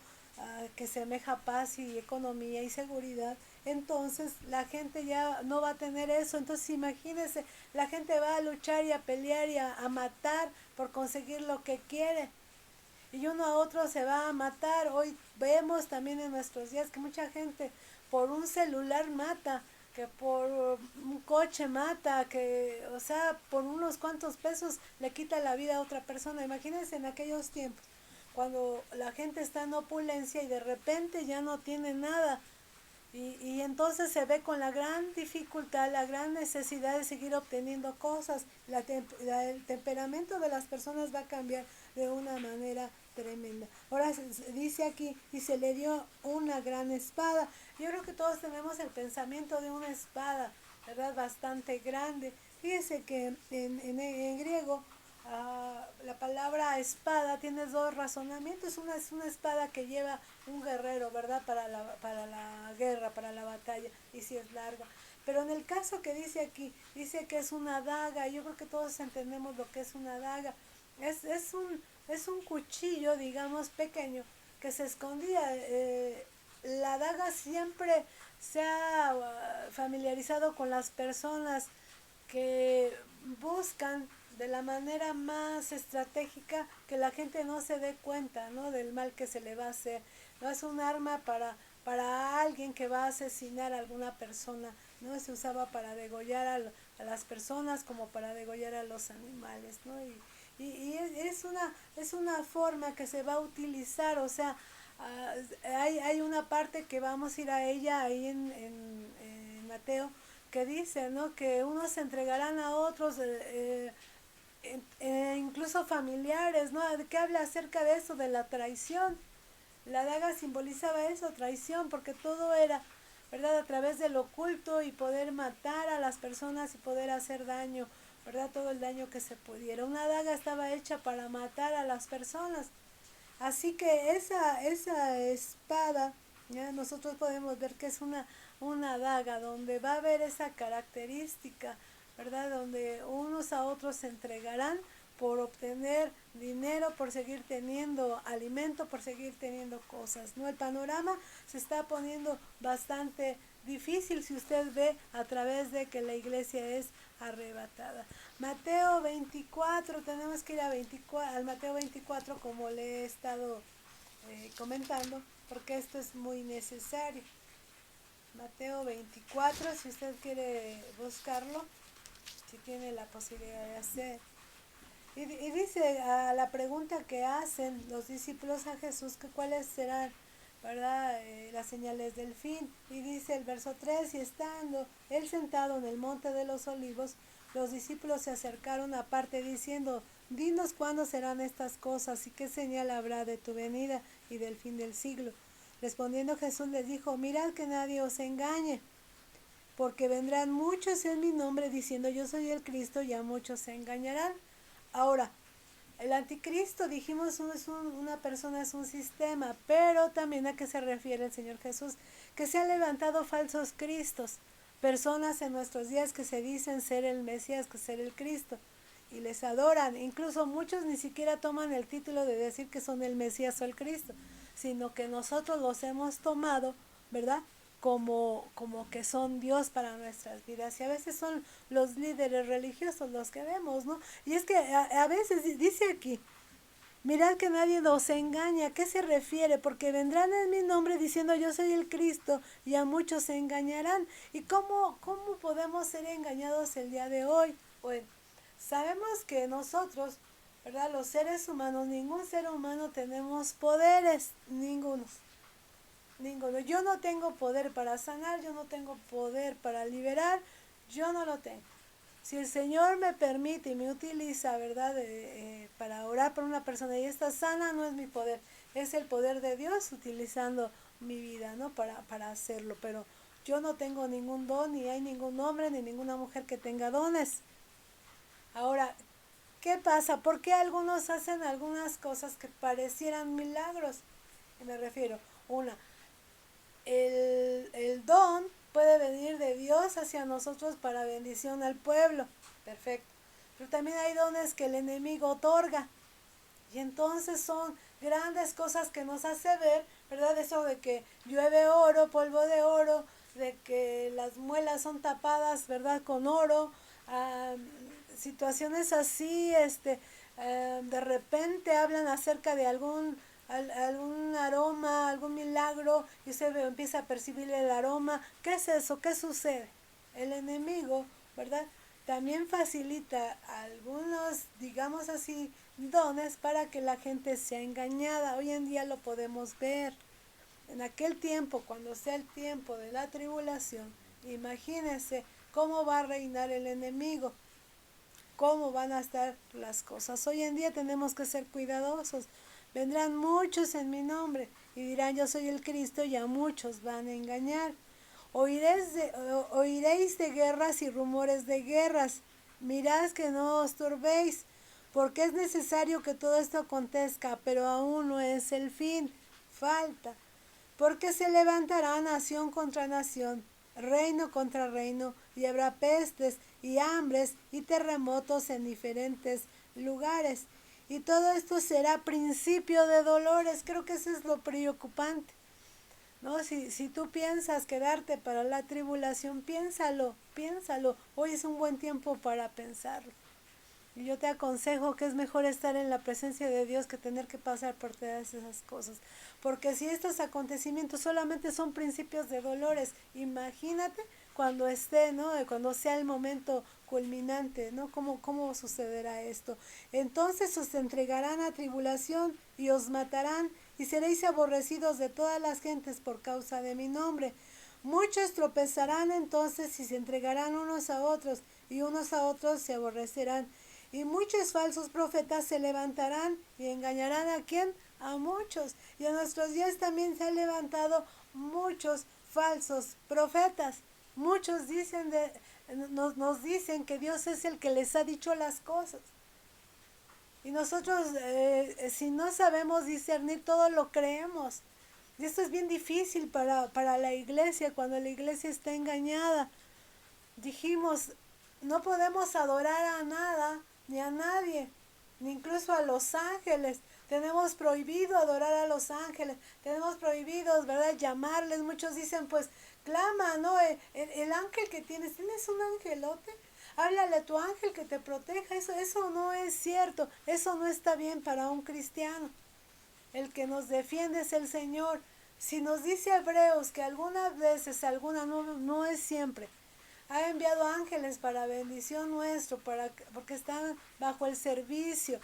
que semeja paz y economía y seguridad, entonces la gente ya no va a tener eso. Entonces imagínense, la gente va a luchar y a pelear y a matar por conseguir lo que quiere. Y uno a otro se va a matar. Hoy vemos también en nuestros días que mucha gente por un celular mata, que por un coche mata, que, o sea, por unos cuantos pesos le quita la vida a otra persona. Imagínense en aquellos tiempos, cuando la gente está en opulencia y de repente ya no tiene nada. Y entonces se ve con la gran dificultad, la gran necesidad de seguir obteniendo cosas. El temperamento de las personas va a cambiar de una manera tremenda. Ahora dice aquí, y se le dio una gran espada. Yo creo que todos tenemos el pensamiento de una espada, ¿verdad? Bastante grande. Fíjese que en griego la palabra espada tiene dos razonamientos. Una es una espada que lleva un guerrero, ¿verdad? Para la guerra, para la batalla, y si es larga. Pero en el caso que dice aquí, dice que es una daga. Yo creo que todos entendemos lo que es una daga. Es un cuchillo, digamos, pequeño, que se escondía. La daga siempre se ha familiarizado con las personas que buscan de la manera más estratégica que la gente no se dé cuenta, ¿no? Del mal que se le va a hacer. No es un arma para alguien que va a asesinar a alguna persona, ¿no? Se usaba para degollar a las personas como para degollar a los animales, ¿no? Es una forma que se va a utilizar, o sea, hay una parte que vamos a ir a ella ahí en Mateo, que dice, ¿no? Que unos se entregarán a otros, incluso familiares, ¿no? Que habla acerca de eso, de la traición. La daga simbolizaba eso, traición, porque todo era, ¿verdad? A través del oculto y poder matar a las personas y poder hacer daño, ¿verdad? Todo el daño que se pudiera. Una daga estaba hecha para matar a las personas. Así que esa espada, ¿ya? Nosotros podemos ver que es una daga donde va a haber esa característica, ¿verdad? Donde unos a otros se entregarán por obtener dinero, por seguir teniendo alimento, por seguir teniendo cosas, ¿no? El panorama se está poniendo bastante difícil si usted ve a través de que la iglesia es arrebatada. Mateo 24, tenemos que ir al Mateo 24 como le he estado comentando, porque esto es muy necesario. Mateo 24, si usted quiere buscarlo, si tiene la posibilidad de hacer. Y dice a la pregunta que hacen los discípulos a Jesús, que cuáles serán, ¿verdad? Las señales del fin. Y dice el verso 3, y estando él sentado en el monte de los olivos, los discípulos se acercaron aparte diciendo, dinos cuándo serán estas cosas y qué señal habrá de tu venida y del fin del siglo. Respondiendo Jesús les dijo, mirad que nadie os engañe, porque vendrán muchos en mi nombre diciendo yo soy el Cristo y a muchos se engañarán. Ahora, el anticristo, dijimos, una persona, es un sistema, pero también a qué se refiere el Señor Jesús, que se han levantado falsos cristos, personas en nuestros días que se dicen ser el Mesías, que ser el Cristo, y les adoran. Incluso muchos ni siquiera toman el título de decir que son el Mesías o el Cristo, sino que nosotros los hemos tomado, ¿verdad? Como que son Dios para nuestras vidas. Y a veces son los líderes religiosos los que vemos, ¿no? Y es que a veces dice aquí, mirad que nadie nos engaña. ¿A qué se refiere? Porque vendrán en mi nombre diciendo yo soy el Cristo y a muchos se engañarán. ¿Y cómo podemos ser engañados el día de hoy? Bueno, sabemos que nosotros, ¿verdad? Los seres humanos, ningún ser humano tenemos poderes, ninguno. Ninguno. Yo no tengo poder para sanar, yo no tengo poder para liberar, yo no lo tengo. Si el Señor me permite y me utiliza, ¿verdad? Para orar por una persona y está sana, no es mi poder, es el poder de Dios utilizando mi vida, ¿no? Para hacerlo, pero yo no tengo ningún don, ni hay ningún hombre, ni ninguna mujer que tenga dones. Ahora, ¿qué pasa? ¿Por qué algunos hacen algunas cosas que parecieran milagros? Y me refiero, una, el don puede venir de Dios hacia nosotros para bendición al pueblo. Perfecto. Pero también hay dones que el enemigo otorga. Y entonces son grandes cosas que nos hace ver, ¿verdad? Eso de que llueve oro, polvo de oro, de que las muelas son tapadas, ¿verdad? Con oro, situaciones así, de repente hablan acerca de algún aroma, algún milagro, y usted empieza a percibir el aroma. ¿Qué es eso? ¿Qué sucede? El enemigo, ¿verdad? También facilita algunos, digamos así, dones para que la gente sea engañada. Hoy en día lo podemos ver. En aquel tiempo, cuando sea el tiempo de la tribulación, imagínense cómo va a reinar el enemigo, cómo van a estar las cosas. Hoy en día tenemos que ser cuidadosos. Vendrán muchos en mi nombre y dirán yo soy el Cristo y a muchos van a engañar. Oiréis de guerras y rumores de guerras. Mirad que no os turbéis, porque es necesario que todo esto acontezca, pero aún no es el fin. Falta. Porque se levantará nación contra nación, reino contra reino, y habrá pestes y hambres y terremotos en diferentes lugares. Y todo esto será principio de dolores. Creo que eso es lo preocupante. ¿No? Si tú piensas quedarte para la tribulación, piénsalo, piénsalo. Hoy es un buen tiempo para pensarlo. Y yo te aconsejo que es mejor estar en la presencia de Dios que tener que pasar por todas esas cosas. Porque si estos acontecimientos solamente son principios de dolores, imagínate cuando esté, ¿no? Cuando sea el momento culminante, ¿no? ¿Cómo sucederá esto? Entonces os entregarán a tribulación y os matarán y seréis aborrecidos de todas las gentes por causa de mi nombre. Muchos tropezarán entonces y se entregarán unos a otros y unos a otros se aborrecerán. Y muchos falsos profetas se levantarán y engañarán ¿a quién? A muchos. Y en nuestros días también se han levantado muchos falsos profetas. Muchos nos dicen que Dios es el que les ha dicho las cosas. Y nosotros, si no sabemos discernir, todo lo creemos. Y esto es bien difícil para la iglesia, cuando la iglesia está engañada. Dijimos, no podemos adorar a nada, ni a nadie, ni incluso a los ángeles. Tenemos prohibido adorar a los ángeles, tenemos prohibido, ¿verdad?, llamarles. Muchos dicen, pues, clama, ¿no? El ángel que ¿tienes un angelote? Háblale a tu ángel que te proteja. Eso no es cierto, eso no está bien para un cristiano. El que nos defiende es el Señor. Si nos dice Hebreos que algunas veces, no es siempre, ha enviado ángeles para bendición nuestro, porque están bajo el servicio,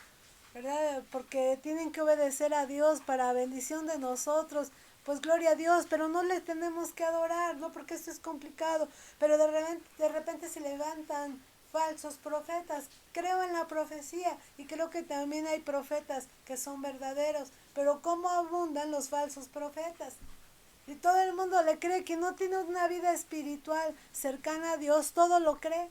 ¿verdad? Porque tienen que obedecer a Dios para bendición de nosotros. Pues gloria a Dios, pero no le tenemos que adorar, ¿no? Porque esto es complicado. Pero de repente se levantan falsos profetas. Creo en la profecía y creo que también hay profetas que son verdaderos. Pero ¿cómo abundan los falsos profetas? Y todo el mundo le cree, que no tiene una vida espiritual cercana a Dios, todo lo cree.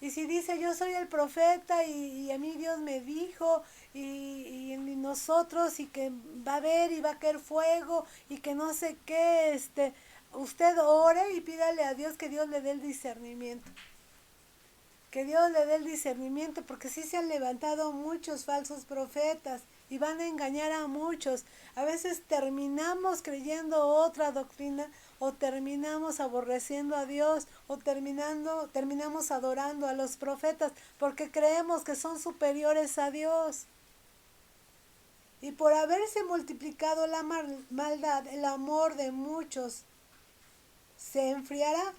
Y si dice yo soy el profeta y a mí Dios me dijo y nosotros y que va a haber y va a caer fuego y que no sé qué, usted ore y pídale a Dios que Dios le dé el discernimiento. Que Dios le dé el discernimiento, porque sí se han levantado muchos falsos profetas y van a engañar a muchos. A veces terminamos creyendo otra doctrina o terminamos aborreciendo a Dios o terminamos adorando a los profetas porque creemos que son superiores a Dios. Y por haberse multiplicado la maldad, el amor de muchos se enfriará.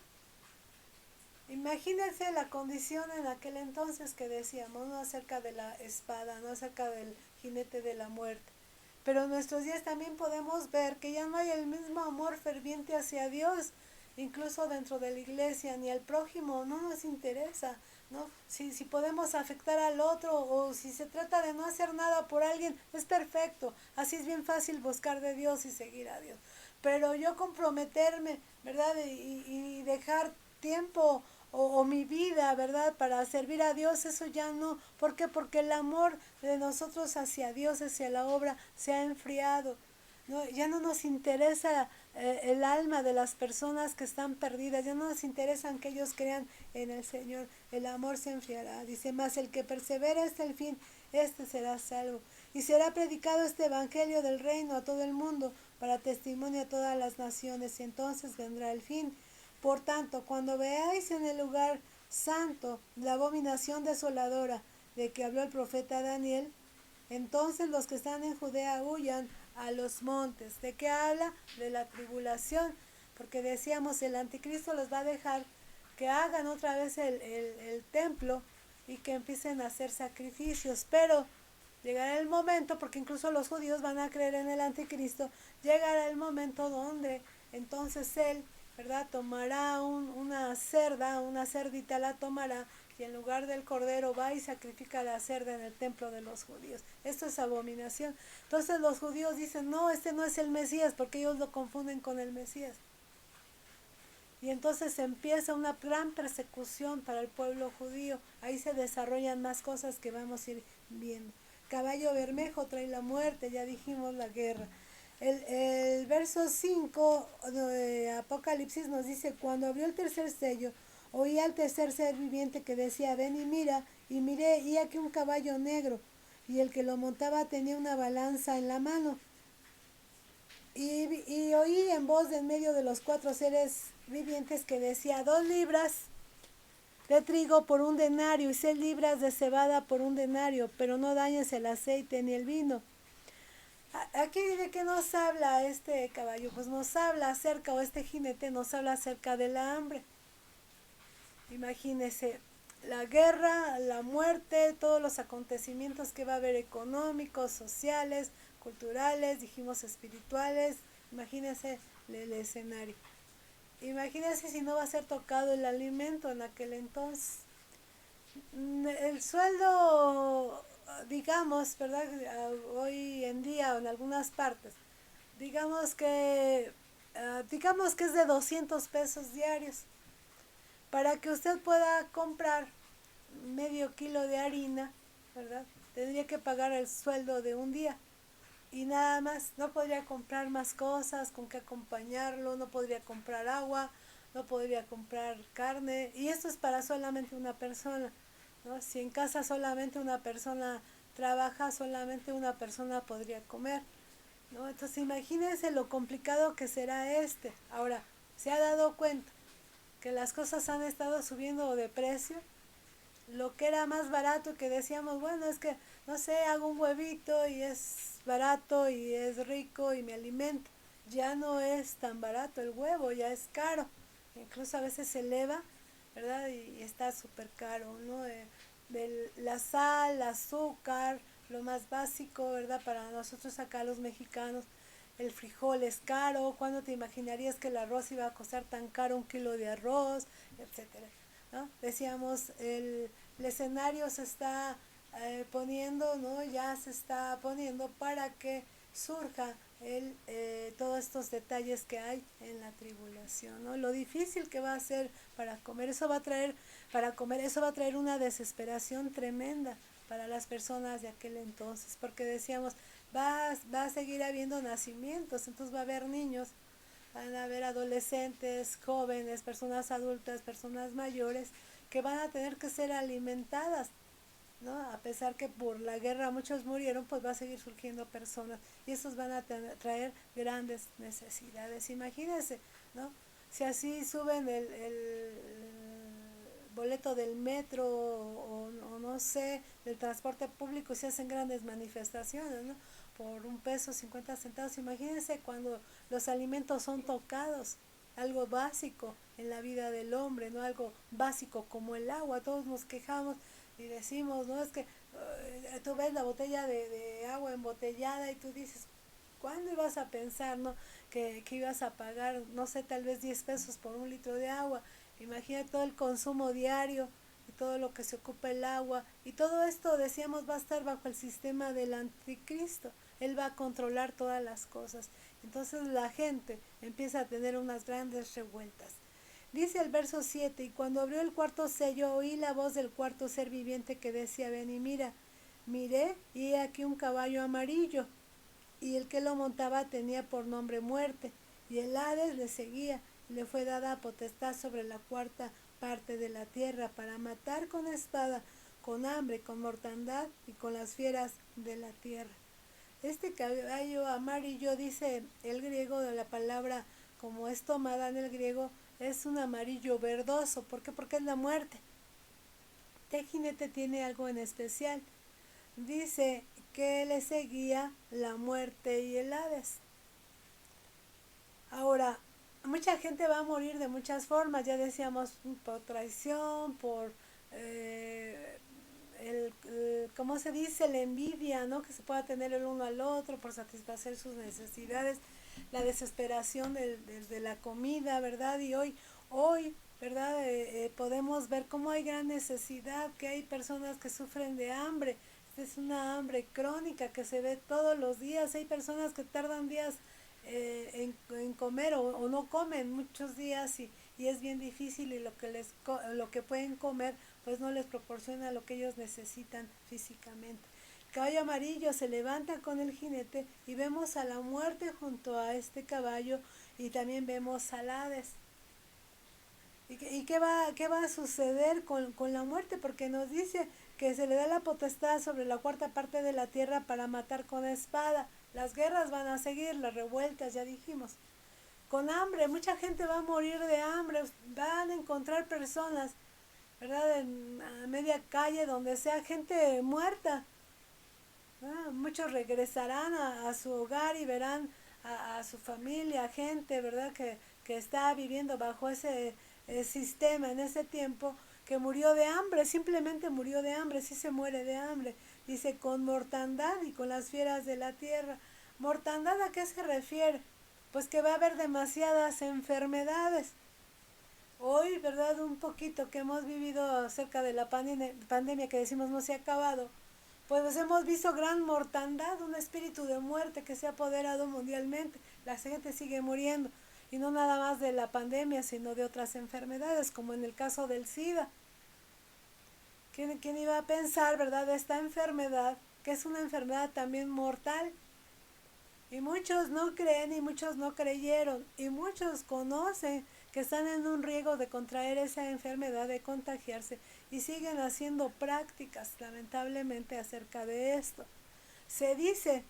Imagínense la condición en aquel entonces que decíamos, no acerca de la espada, no acerca del jinete de la muerte. Pero en nuestros días también podemos ver que ya no hay el mismo amor ferviente hacia Dios, incluso dentro de la iglesia, ni al prójimo, no nos interesa, ¿no? Si podemos afectar al otro o si se trata de no hacer nada por alguien, es perfecto. Así es bien fácil buscar de Dios y seguir a Dios. Pero yo comprometerme, ¿verdad? Y dejar tiempo o mi vida, ¿verdad?, para servir a Dios, eso ya no. ¿Por qué? Porque el amor de nosotros hacia Dios, hacia la obra, se ha enfriado. ¿No? Ya no nos interesa el alma de las personas que están perdidas, ya no nos interesan que ellos crean en el Señor. El amor se enfriará. Dice, más el que persevera hasta el fin, este será salvo. y será predicado este evangelio del reino a todo el mundo, para testimonio a todas las naciones, y entonces vendrá el fin. Por tanto, cuando veáis en el lugar santo la abominación desoladora de que habló el profeta Daniel, entonces los que están en Judea huyan a los montes. ¿De qué habla? De la tribulación, porque decíamos el anticristo los va a dejar que hagan otra vez el templo y que empiecen a hacer sacrificios, pero llegará el momento, porque incluso los judíos van a creer en el anticristo, llegará el momento donde entonces él, ¿verdad?, tomará una cerda, una cerdita la tomará, y en lugar del cordero va y sacrifica la cerda en el templo de los judíos. Esto es abominación. Entonces los judíos dicen, no, este no es el Mesías, porque ellos lo confunden con el Mesías. Y entonces empieza una gran persecución para el pueblo judío. Ahí se desarrollan más cosas que vamos a ir viendo. Caballo bermejo trae la muerte, ya dijimos la guerra. El verso 5 de Apocalipsis nos dice, cuando abrió el tercer sello, oí al tercer ser viviente que decía, ven y mira, y miré, y aquí un caballo negro, y el que lo montaba tenía una balanza en la mano. Y oí en voz de en medio de los cuatro seres vivientes que decía, 2 libras de trigo por 1 denario y 6 libras de cebada por 1 denario, pero no dañes el aceite ni el vino. Aquí de qué nos habla este caballo, pues nos habla acerca, o este jinete nos habla acerca de la hambre. Imagínese, la guerra, la muerte, todos los acontecimientos que va a haber económicos, sociales, culturales, dijimos espirituales. Imagínese el escenario. Imagínese si no va a ser tocado el alimento en aquel entonces. El sueldo, digamos, ¿verdad? Hoy en día en algunas partes, digamos que es de 200 pesos diarios. Para que usted pueda comprar medio kilo de harina, ¿verdad? Tendría que pagar el sueldo de un día y nada más. No podría comprar más cosas con que acompañarlo, no podría comprar agua, no podría comprar carne, y esto es para solamente una persona, ¿no? Si en casa solamente una persona trabaja, solamente una persona podría comer, ¿no? Entonces imagínense lo complicado que será Ahora, ¿se ha dado cuenta que las cosas han estado subiendo de precio? Lo que era más barato, que decíamos, bueno, es que, no sé, hago un huevito y es barato y es rico y me alimenta. Ya no es tan barato el huevo, ya es caro. Incluso a veces se eleva, ¿verdad? Y está súper caro, ¿no? La sal, el azúcar, lo más básico, ¿verdad? Para nosotros acá los mexicanos, el frijol es caro. ¿Cuándo te imaginarías que el arroz iba a costar tan caro, 1 kilo de arroz, etcétera? ¿No? Decíamos, el escenario se está poniendo, ¿no? Ya se está poniendo para que surja todos estos detalles que hay en la tribulación, ¿no? Lo difícil que va a ser para comer, eso va a traer una desesperación tremenda para las personas de aquel entonces, porque decíamos, va a seguir habiendo nacimientos, entonces va a haber niños, van a haber adolescentes, jóvenes, personas adultas, personas mayores, que van a tener que ser alimentadas, ¿no? A pesar que por la guerra muchos murieron, pues va a seguir surgiendo personas y esos van a traer grandes necesidades. Imagínense, ¿no? Si así suben el boleto del metro o no sé, del transporte público, y se hacen grandes manifestaciones, ¿no? Por 1 peso 50 centavos. Imagínense cuando los alimentos son tocados, algo básico en la vida del hombre, no algo básico como el agua. Todos nos quejamos y decimos, no, es que tú ves la botella de agua embotellada y tú dices, ¿cuándo ibas a pensar, no, que ibas a pagar, no sé, tal vez 10 pesos por 1 litro de agua? Imagina todo el consumo diario y todo lo que se ocupa el agua, y todo esto, decíamos, va a estar bajo el sistema del anticristo. Él va a controlar todas las cosas. Entonces la gente empieza a tener unas grandes revueltas. Dice el verso 7, y cuando abrió el cuarto sello, oí la voz del cuarto ser viviente que decía, ven y mira. Miré, y he aquí un caballo amarillo, y el que lo montaba tenía por nombre Muerte, y el Hades le seguía, y le fue dada potestad sobre la cuarta parte de la tierra, para matar con espada, con hambre, con mortandad y con las fieras de la tierra. Este caballo amarillo, dice el griego de la palabra, como es tomada en el griego, es un amarillo verdoso. ¿Por qué? Porque es la muerte. Este jinete tiene algo en especial. Dice que le seguía la muerte y el Hades. Ahora, mucha gente va a morir de muchas formas, ya decíamos, por traición, por ¿cómo se dice? La envidia, ¿no? Que se pueda tener el uno al otro por satisfacer sus necesidades, la desesperación de la comida, ¿verdad? Y hoy, ¿verdad? Podemos ver cómo hay gran necesidad, que hay personas que sufren de hambre. Es una hambre crónica que se ve todos los días. Hay personas que tardan días en comer o no comen muchos días y es bien difícil y lo que pueden comer pues no les proporciona lo que ellos necesitan físicamente. El caballo amarillo se levanta con el jinete y vemos a la muerte junto a este caballo y también vemos al Hades. ¿Y qué va a suceder con la muerte? Porque nos dice que se le da la potestad sobre la cuarta parte de la tierra para matar con espada. Las guerras van a seguir, las revueltas, ya dijimos. Con hambre, mucha gente va a morir de hambre, van a encontrar personas, ¿verdad? A media calle, donde sea gente muerta. Muchos regresarán a su hogar y verán a su familia, gente, ¿verdad? Que está viviendo bajo ese sistema en ese tiempo, que murió de hambre, simplemente murió de hambre, sí se muere de hambre. Dice, con mortandad y con las fieras de la tierra. ¿Mortandad a qué se refiere? Pues que va a haber demasiadas enfermedades. Hoy, ¿verdad? Un poquito que hemos vivido acerca de la pandemia que decimos no se ha acabado, pues hemos visto gran mortandad, un espíritu de muerte que se ha apoderado mundialmente. La gente sigue muriendo, y no nada más de la pandemia, sino de otras enfermedades, como en el caso del SIDA. ¿Quién iba a pensar, verdad, de esta enfermedad, que es una enfermedad también mortal? Y muchos no creen y muchos no creyeron y muchos conocen que están en un riesgo de contraer esa enfermedad, de contagiarse y siguen haciendo prácticas lamentablemente acerca de esto. Se dice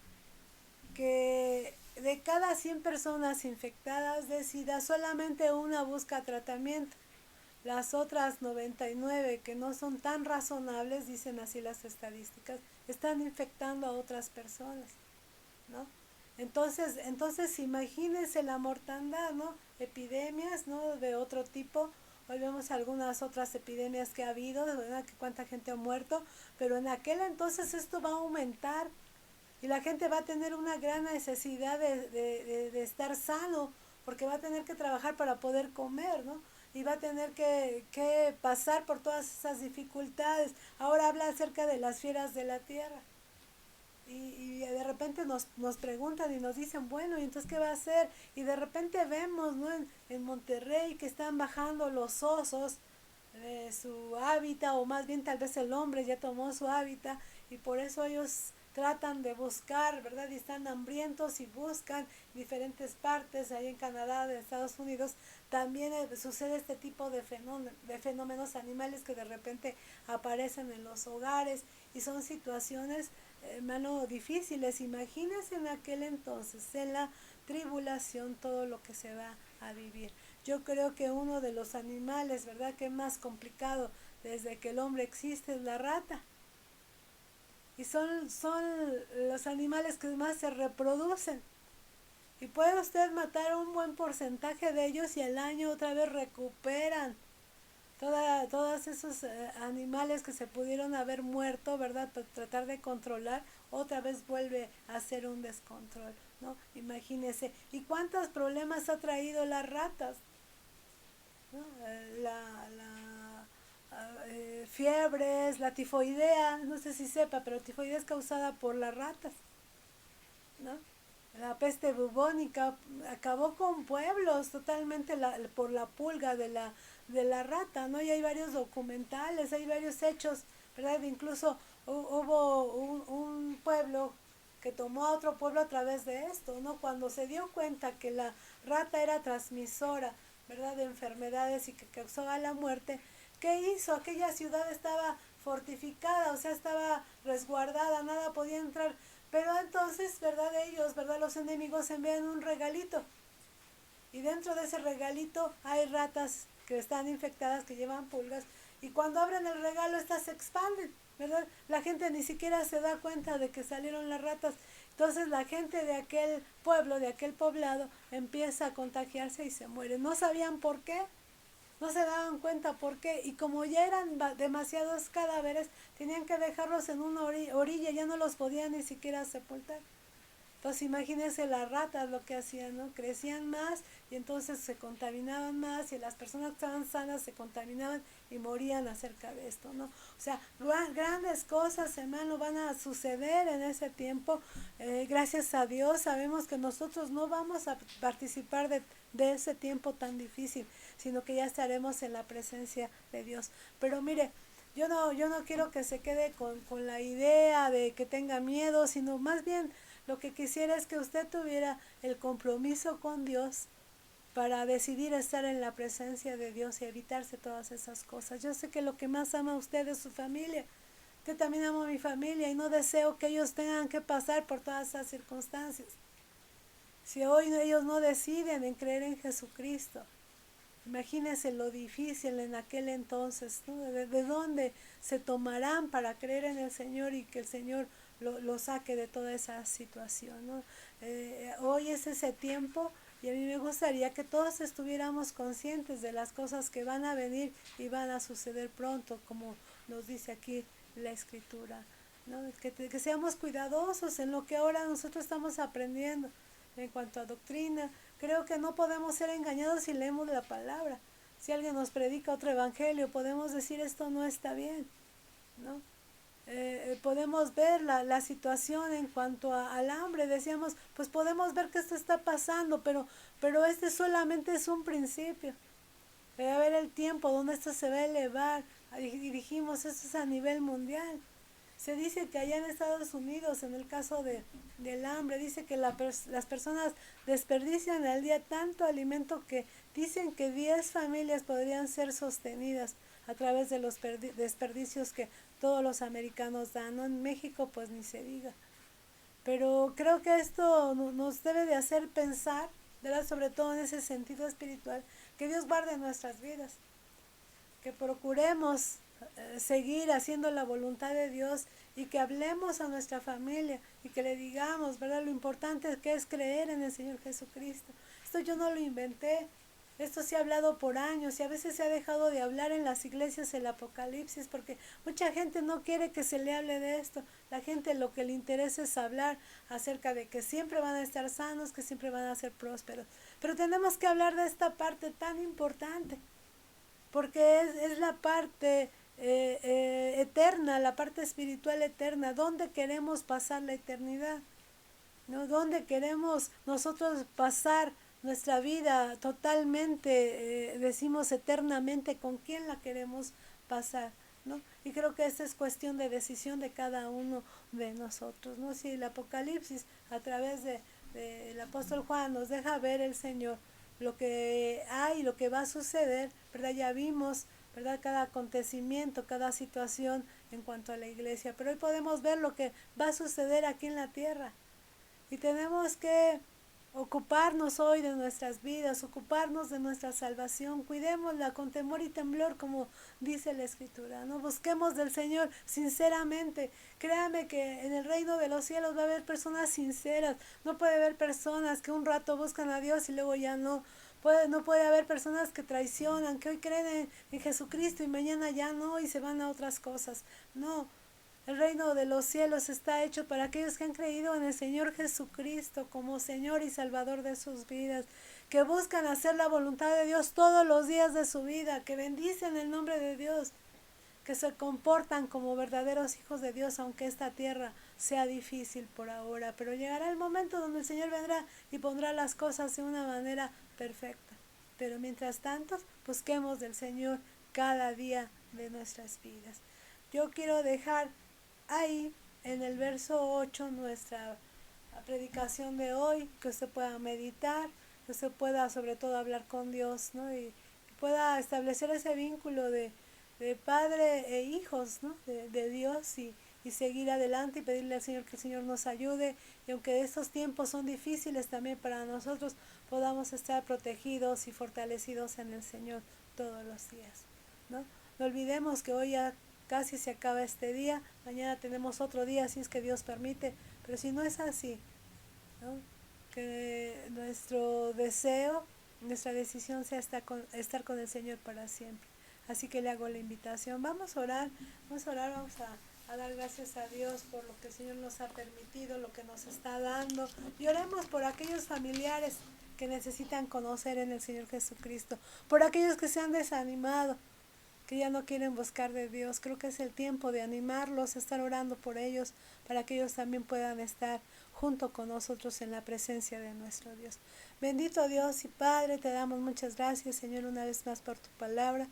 que de cada 100 personas infectadas de SIDA solamente una busca tratamiento. Las otras 99 que no son tan razonables, dicen así las estadísticas, están infectando a otras personas, ¿no? Entonces imagínense la mortandad, ¿no? Epidemias, ¿no? De otro tipo. Hoy vemos algunas otras epidemias que ha habido, ¿verdad? Que cuánta gente ha muerto, pero en aquel entonces esto va a aumentar y la gente va a tener una gran necesidad de estar sano, porque va a tener que trabajar para poder comer, ¿no? Y va a tener que pasar por todas esas dificultades. Ahora habla acerca de las fieras de la tierra. Y de repente nos preguntan y nos dicen, bueno, ¿y entonces qué va a hacer? Y de repente vemos, ¿no? En Monterrey que están bajando los osos de su hábitat, o más bien tal vez el hombre ya tomó su hábitat y por eso ellos tratan de buscar, ¿verdad? Y están hambrientos y buscan diferentes partes, ahí en Canadá, en Estados Unidos, también sucede este tipo de fenómenos animales que de repente aparecen en los hogares y son situaciones, hermano, difíciles. Imagínense en aquel entonces, en la tribulación, todo lo que se va a vivir. Yo creo que uno de los animales, ¿verdad?, que es más complicado desde que el hombre existe es la rata. Y son los animales que más se reproducen. Y puede usted matar un buen porcentaje de ellos y al año otra vez recuperan todos esos animales que se pudieron haber muerto, ¿verdad? Para tratar de controlar, otra vez vuelve a ser un descontrol, ¿no? Imagínese. ¿Y cuántos problemas ha traído las ratas? ¿No? Fiebres, la tifoidea, no sé si sepa, pero tifoidea es causada por las ratas, ¿no? La peste bubónica acabó con pueblos totalmente por la pulga de la rata, ¿no? Y hay varios documentales, hay varios hechos, ¿verdad? Incluso hubo un pueblo que tomó a otro pueblo a través de esto, ¿no? Cuando se dio cuenta que la rata era transmisora, ¿verdad?, de enfermedades y que causaba la muerte, ¿qué hizo? Aquella ciudad estaba fortificada, o sea, estaba resguardada, nada podía entrar. Pero entonces, ¿verdad? Ellos, ¿verdad? Los enemigos envían un regalito. Y dentro de ese regalito hay ratas que están infectadas, que llevan pulgas. Y cuando abren el regalo, estas se expanden, ¿verdad? La gente ni siquiera se da cuenta de que salieron las ratas. Entonces la gente de aquel pueblo, de aquel poblado, empieza a contagiarse y se muere. No sabían por qué, no se daban cuenta por qué. Y como ya eran demasiados cadáveres, tenían que dejarlos en una orilla, ya no los podían ni siquiera sepultar. Entonces imagínense las ratas lo que hacían, ¿no? Crecían más y entonces se contaminaban más y las personas que estaban sanas se contaminaban y morían acerca de esto, ¿no? O sea, grandes cosas, hermano, van a suceder en ese tiempo. Gracias a Dios sabemos que nosotros no vamos a participar de ese tiempo tan difícil, sino que ya estaremos en la presencia de Dios. Pero mire, yo no quiero que se quede con la idea de que tenga miedo, sino más bien lo que quisiera es que usted tuviera el compromiso con Dios para decidir estar en la presencia de Dios y evitarse todas esas cosas. Yo sé que lo que más ama a usted es su familia. Yo también amo a mi familia y no deseo que ellos tengan que pasar por todas esas circunstancias. Si hoy ellos no deciden en creer en Jesucristo, imagínense lo difícil en aquel entonces, ¿no? ¿De dónde se tomarán para creer en el Señor y que el Señor lo saque de toda esa situación, ¿no? Hoy es ese tiempo y a mí me gustaría que todos estuviéramos conscientes de las cosas que van a venir y van a suceder pronto, como nos dice aquí la Escritura, ¿no? Que seamos cuidadosos en lo que ahora nosotros estamos aprendiendo en cuanto a doctrina. Creo que no podemos ser engañados si leemos la palabra. Si alguien nos predica otro evangelio, podemos decir esto no está bien, ¿no? Podemos ver la situación en cuanto al hambre. Decíamos, pues podemos ver que esto está pasando, pero este solamente es un principio. Debe haber el tiempo donde esto se va a elevar. Y dijimos, esto es a nivel mundial. Se dice que allá en Estados Unidos, en el caso del hambre, dice que las personas desperdician al día tanto alimento que dicen que 10 familias podrían ser sostenidas a través de los desperdicios que todos los americanos dan, ¿no? En México pues ni se diga. Pero creo que esto nos debe de hacer pensar, ¿verdad? Sobre todo en ese sentido espiritual, que Dios guarde nuestras vidas, que procuremos seguir haciendo la voluntad de Dios y que hablemos a nuestra familia y que le digamos, ¿verdad? Lo importante que es creer en el Señor Jesucristo. Esto yo no lo inventé, esto se ha hablado por años y a veces se ha dejado de hablar en las iglesias el Apocalipsis porque mucha gente no quiere que se le hable de esto. La gente lo que le interesa es hablar acerca de que siempre van a estar sanos, que siempre van a ser prósperos. Pero tenemos que hablar de esta parte tan importante porque es la parte eterna, la parte espiritual eterna, donde queremos pasar la eternidad, ¿no? Donde queremos nosotros pasar nuestra vida totalmente, decimos eternamente, con quién la queremos pasar, ¿no? Y creo que esta es cuestión de decisión de cada uno de nosotros, ¿no? Si el Apocalipsis a través del apóstol Juan nos deja ver el Señor lo que hay, lo que va a suceder, ¿verdad? Ya vimos, ¿verdad? Cada acontecimiento, cada situación en cuanto a la iglesia, pero hoy podemos ver lo que va a suceder aquí en la tierra y tenemos que ocuparnos hoy de nuestras vidas, ocuparnos de nuestra salvación, cuidémosla con temor y temblor, como dice la Escritura, ¿no? Busquemos del Señor sinceramente. Créame que en el reino de los cielos va a haber personas sinceras. No puede haber personas que un rato buscan a Dios y luego ya no. No puede haber personas que traicionan, que hoy creen en Jesucristo y mañana ya no y se van a otras cosas. No. El reino de los cielos está hecho para aquellos que han creído en el Señor Jesucristo como Señor y Salvador de sus vidas, que buscan hacer la voluntad de Dios todos los días de su vida, que bendicen el nombre de Dios, que se comportan como verdaderos hijos de Dios, aunque esta tierra sea difícil por ahora. Pero llegará el momento donde el Señor vendrá y pondrá las cosas de una manera perfecta. Pero mientras tanto, busquemos del Señor cada día de nuestras vidas. Yo quiero dejar ahí en el verso 8 nuestra predicación de hoy, que usted pueda meditar, que usted pueda sobre todo hablar con Dios, ¿no? Y pueda establecer ese vínculo de padre e hijos, ¿no? De Dios y seguir adelante y pedirle al Señor que el Señor nos ayude. Y aunque estos tiempos son difíciles también para nosotros, podamos estar protegidos y fortalecidos en el Señor todos los días, ¿no? No olvidemos que hoy ya casi se acaba este día, mañana tenemos otro día si es que Dios permite, pero si no es así, ¿no? Que nuestro deseo, nuestra decisión sea estar con el Señor para siempre. Así que le hago la invitación. Vamos a orar, a dar gracias a Dios por lo que el Señor nos ha permitido, lo que nos está dando. Y oremos por aquellos familiares que necesitan conocer en el Señor Jesucristo, por aquellos que se han desanimado, que ya no quieren buscar de Dios. Creo que es el tiempo de animarlos, estar orando por ellos, para que ellos también puedan estar junto con nosotros en la presencia de nuestro Dios. Bendito Dios y Padre, te damos muchas gracias, Señor, una vez más por tu palabra.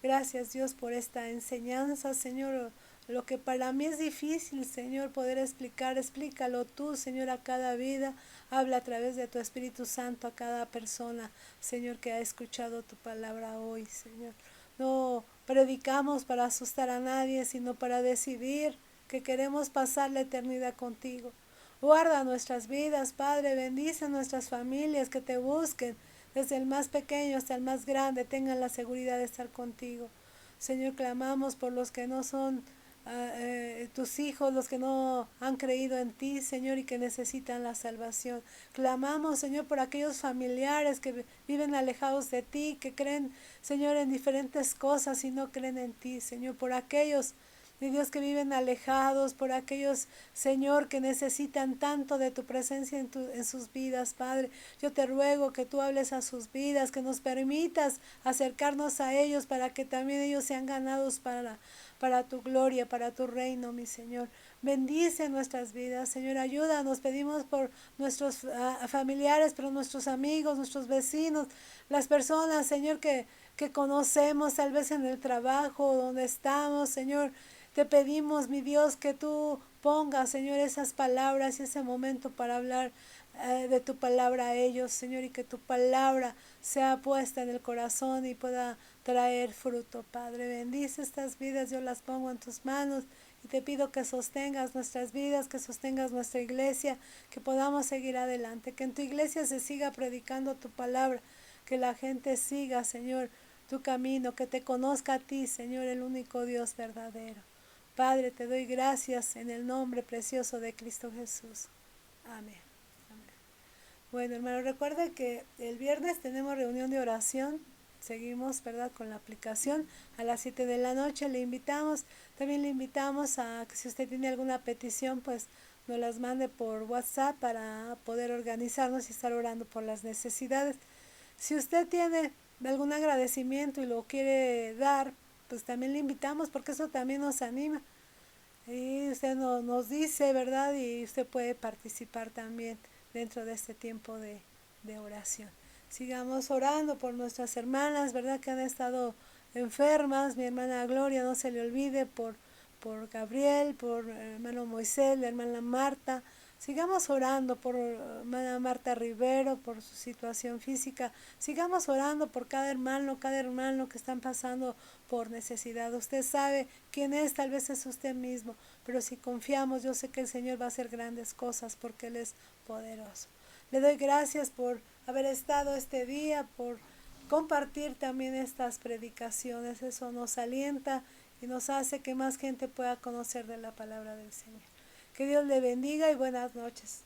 Gracias, Dios, por esta enseñanza, Señor. Lo que para mí es difícil, Señor, poder explicar, explícalo tú, Señor, a cada vida. Habla a través de tu Espíritu Santo a cada persona, Señor, que ha escuchado tu palabra hoy, Señor. No predicamos para asustar a nadie, sino para decidir que queremos pasar la eternidad contigo. Guarda nuestras vidas, Padre, bendice nuestras familias, que te busquen, desde el más pequeño hasta el más grande, tengan la seguridad de estar contigo. Señor, clamamos por los que no son tus hijos, los que no han creído en ti, Señor, y que necesitan la salvación. Clamamos, Señor, por aquellos familiares que viven alejados de ti, que creen, Señor, en diferentes cosas y no creen en ti, Señor, por aquellos de Dios que viven alejados, por aquellos, Señor, que necesitan tanto de tu presencia en sus vidas, Padre. Yo te ruego que tú hables a sus vidas, que nos permitas acercarnos a ellos para que también ellos sean ganados para tu gloria, para tu reino, mi Señor. Bendice nuestras vidas, Señor, ayúdanos. Pedimos por nuestros familiares, por nuestros amigos, nuestros vecinos, las personas, Señor, que conocemos tal vez en el trabajo, donde estamos, Señor. Te pedimos, mi Dios, que tú pongas, Señor, esas palabras y ese momento para hablar de tu palabra a ellos, Señor, y que tu palabra sea puesta en el corazón y pueda traer fruto, Padre. Bendice estas vidas, yo las pongo en tus manos y te pido que sostengas nuestras vidas, que sostengas nuestra iglesia, que podamos seguir adelante, que en tu iglesia se siga predicando tu palabra, que la gente siga, Señor, tu camino, que te conozca a ti, Señor, el único Dios verdadero. Padre, te doy gracias en el nombre precioso de Cristo Jesús. Amén. Amén. Bueno, hermano, recuerda que el viernes tenemos reunión de oración. Seguimos, ¿verdad?, con la aplicación a las 7 de la noche. Le invitamos, también le invitamos a que si usted tiene alguna petición, pues nos las mande por WhatsApp para poder organizarnos y estar orando por las necesidades. Si usted tiene algún agradecimiento y lo quiere dar, pues también le invitamos, porque eso también nos anima. Y usted nos dice, ¿verdad? Y usted puede participar también dentro de este tiempo de oración. Sigamos orando por nuestras hermanas, ¿verdad?, que han estado enfermas. Mi hermana Gloria, no se le olvide, por Gabriel, por hermano Moisés, la hermana Marta. Sigamos orando por hermana Marta Rivero, por su situación física. Sigamos orando por cada hermano que están pasando por necesidad. Usted sabe quién es, tal vez es usted mismo, pero si confiamos, yo sé que el Señor va a hacer grandes cosas porque Él es poderoso. Le doy gracias por haber estado este día, por compartir también estas predicaciones. Eso nos alienta y nos hace que más gente pueda conocer de la palabra del Señor. Que Dios le bendiga y buenas noches.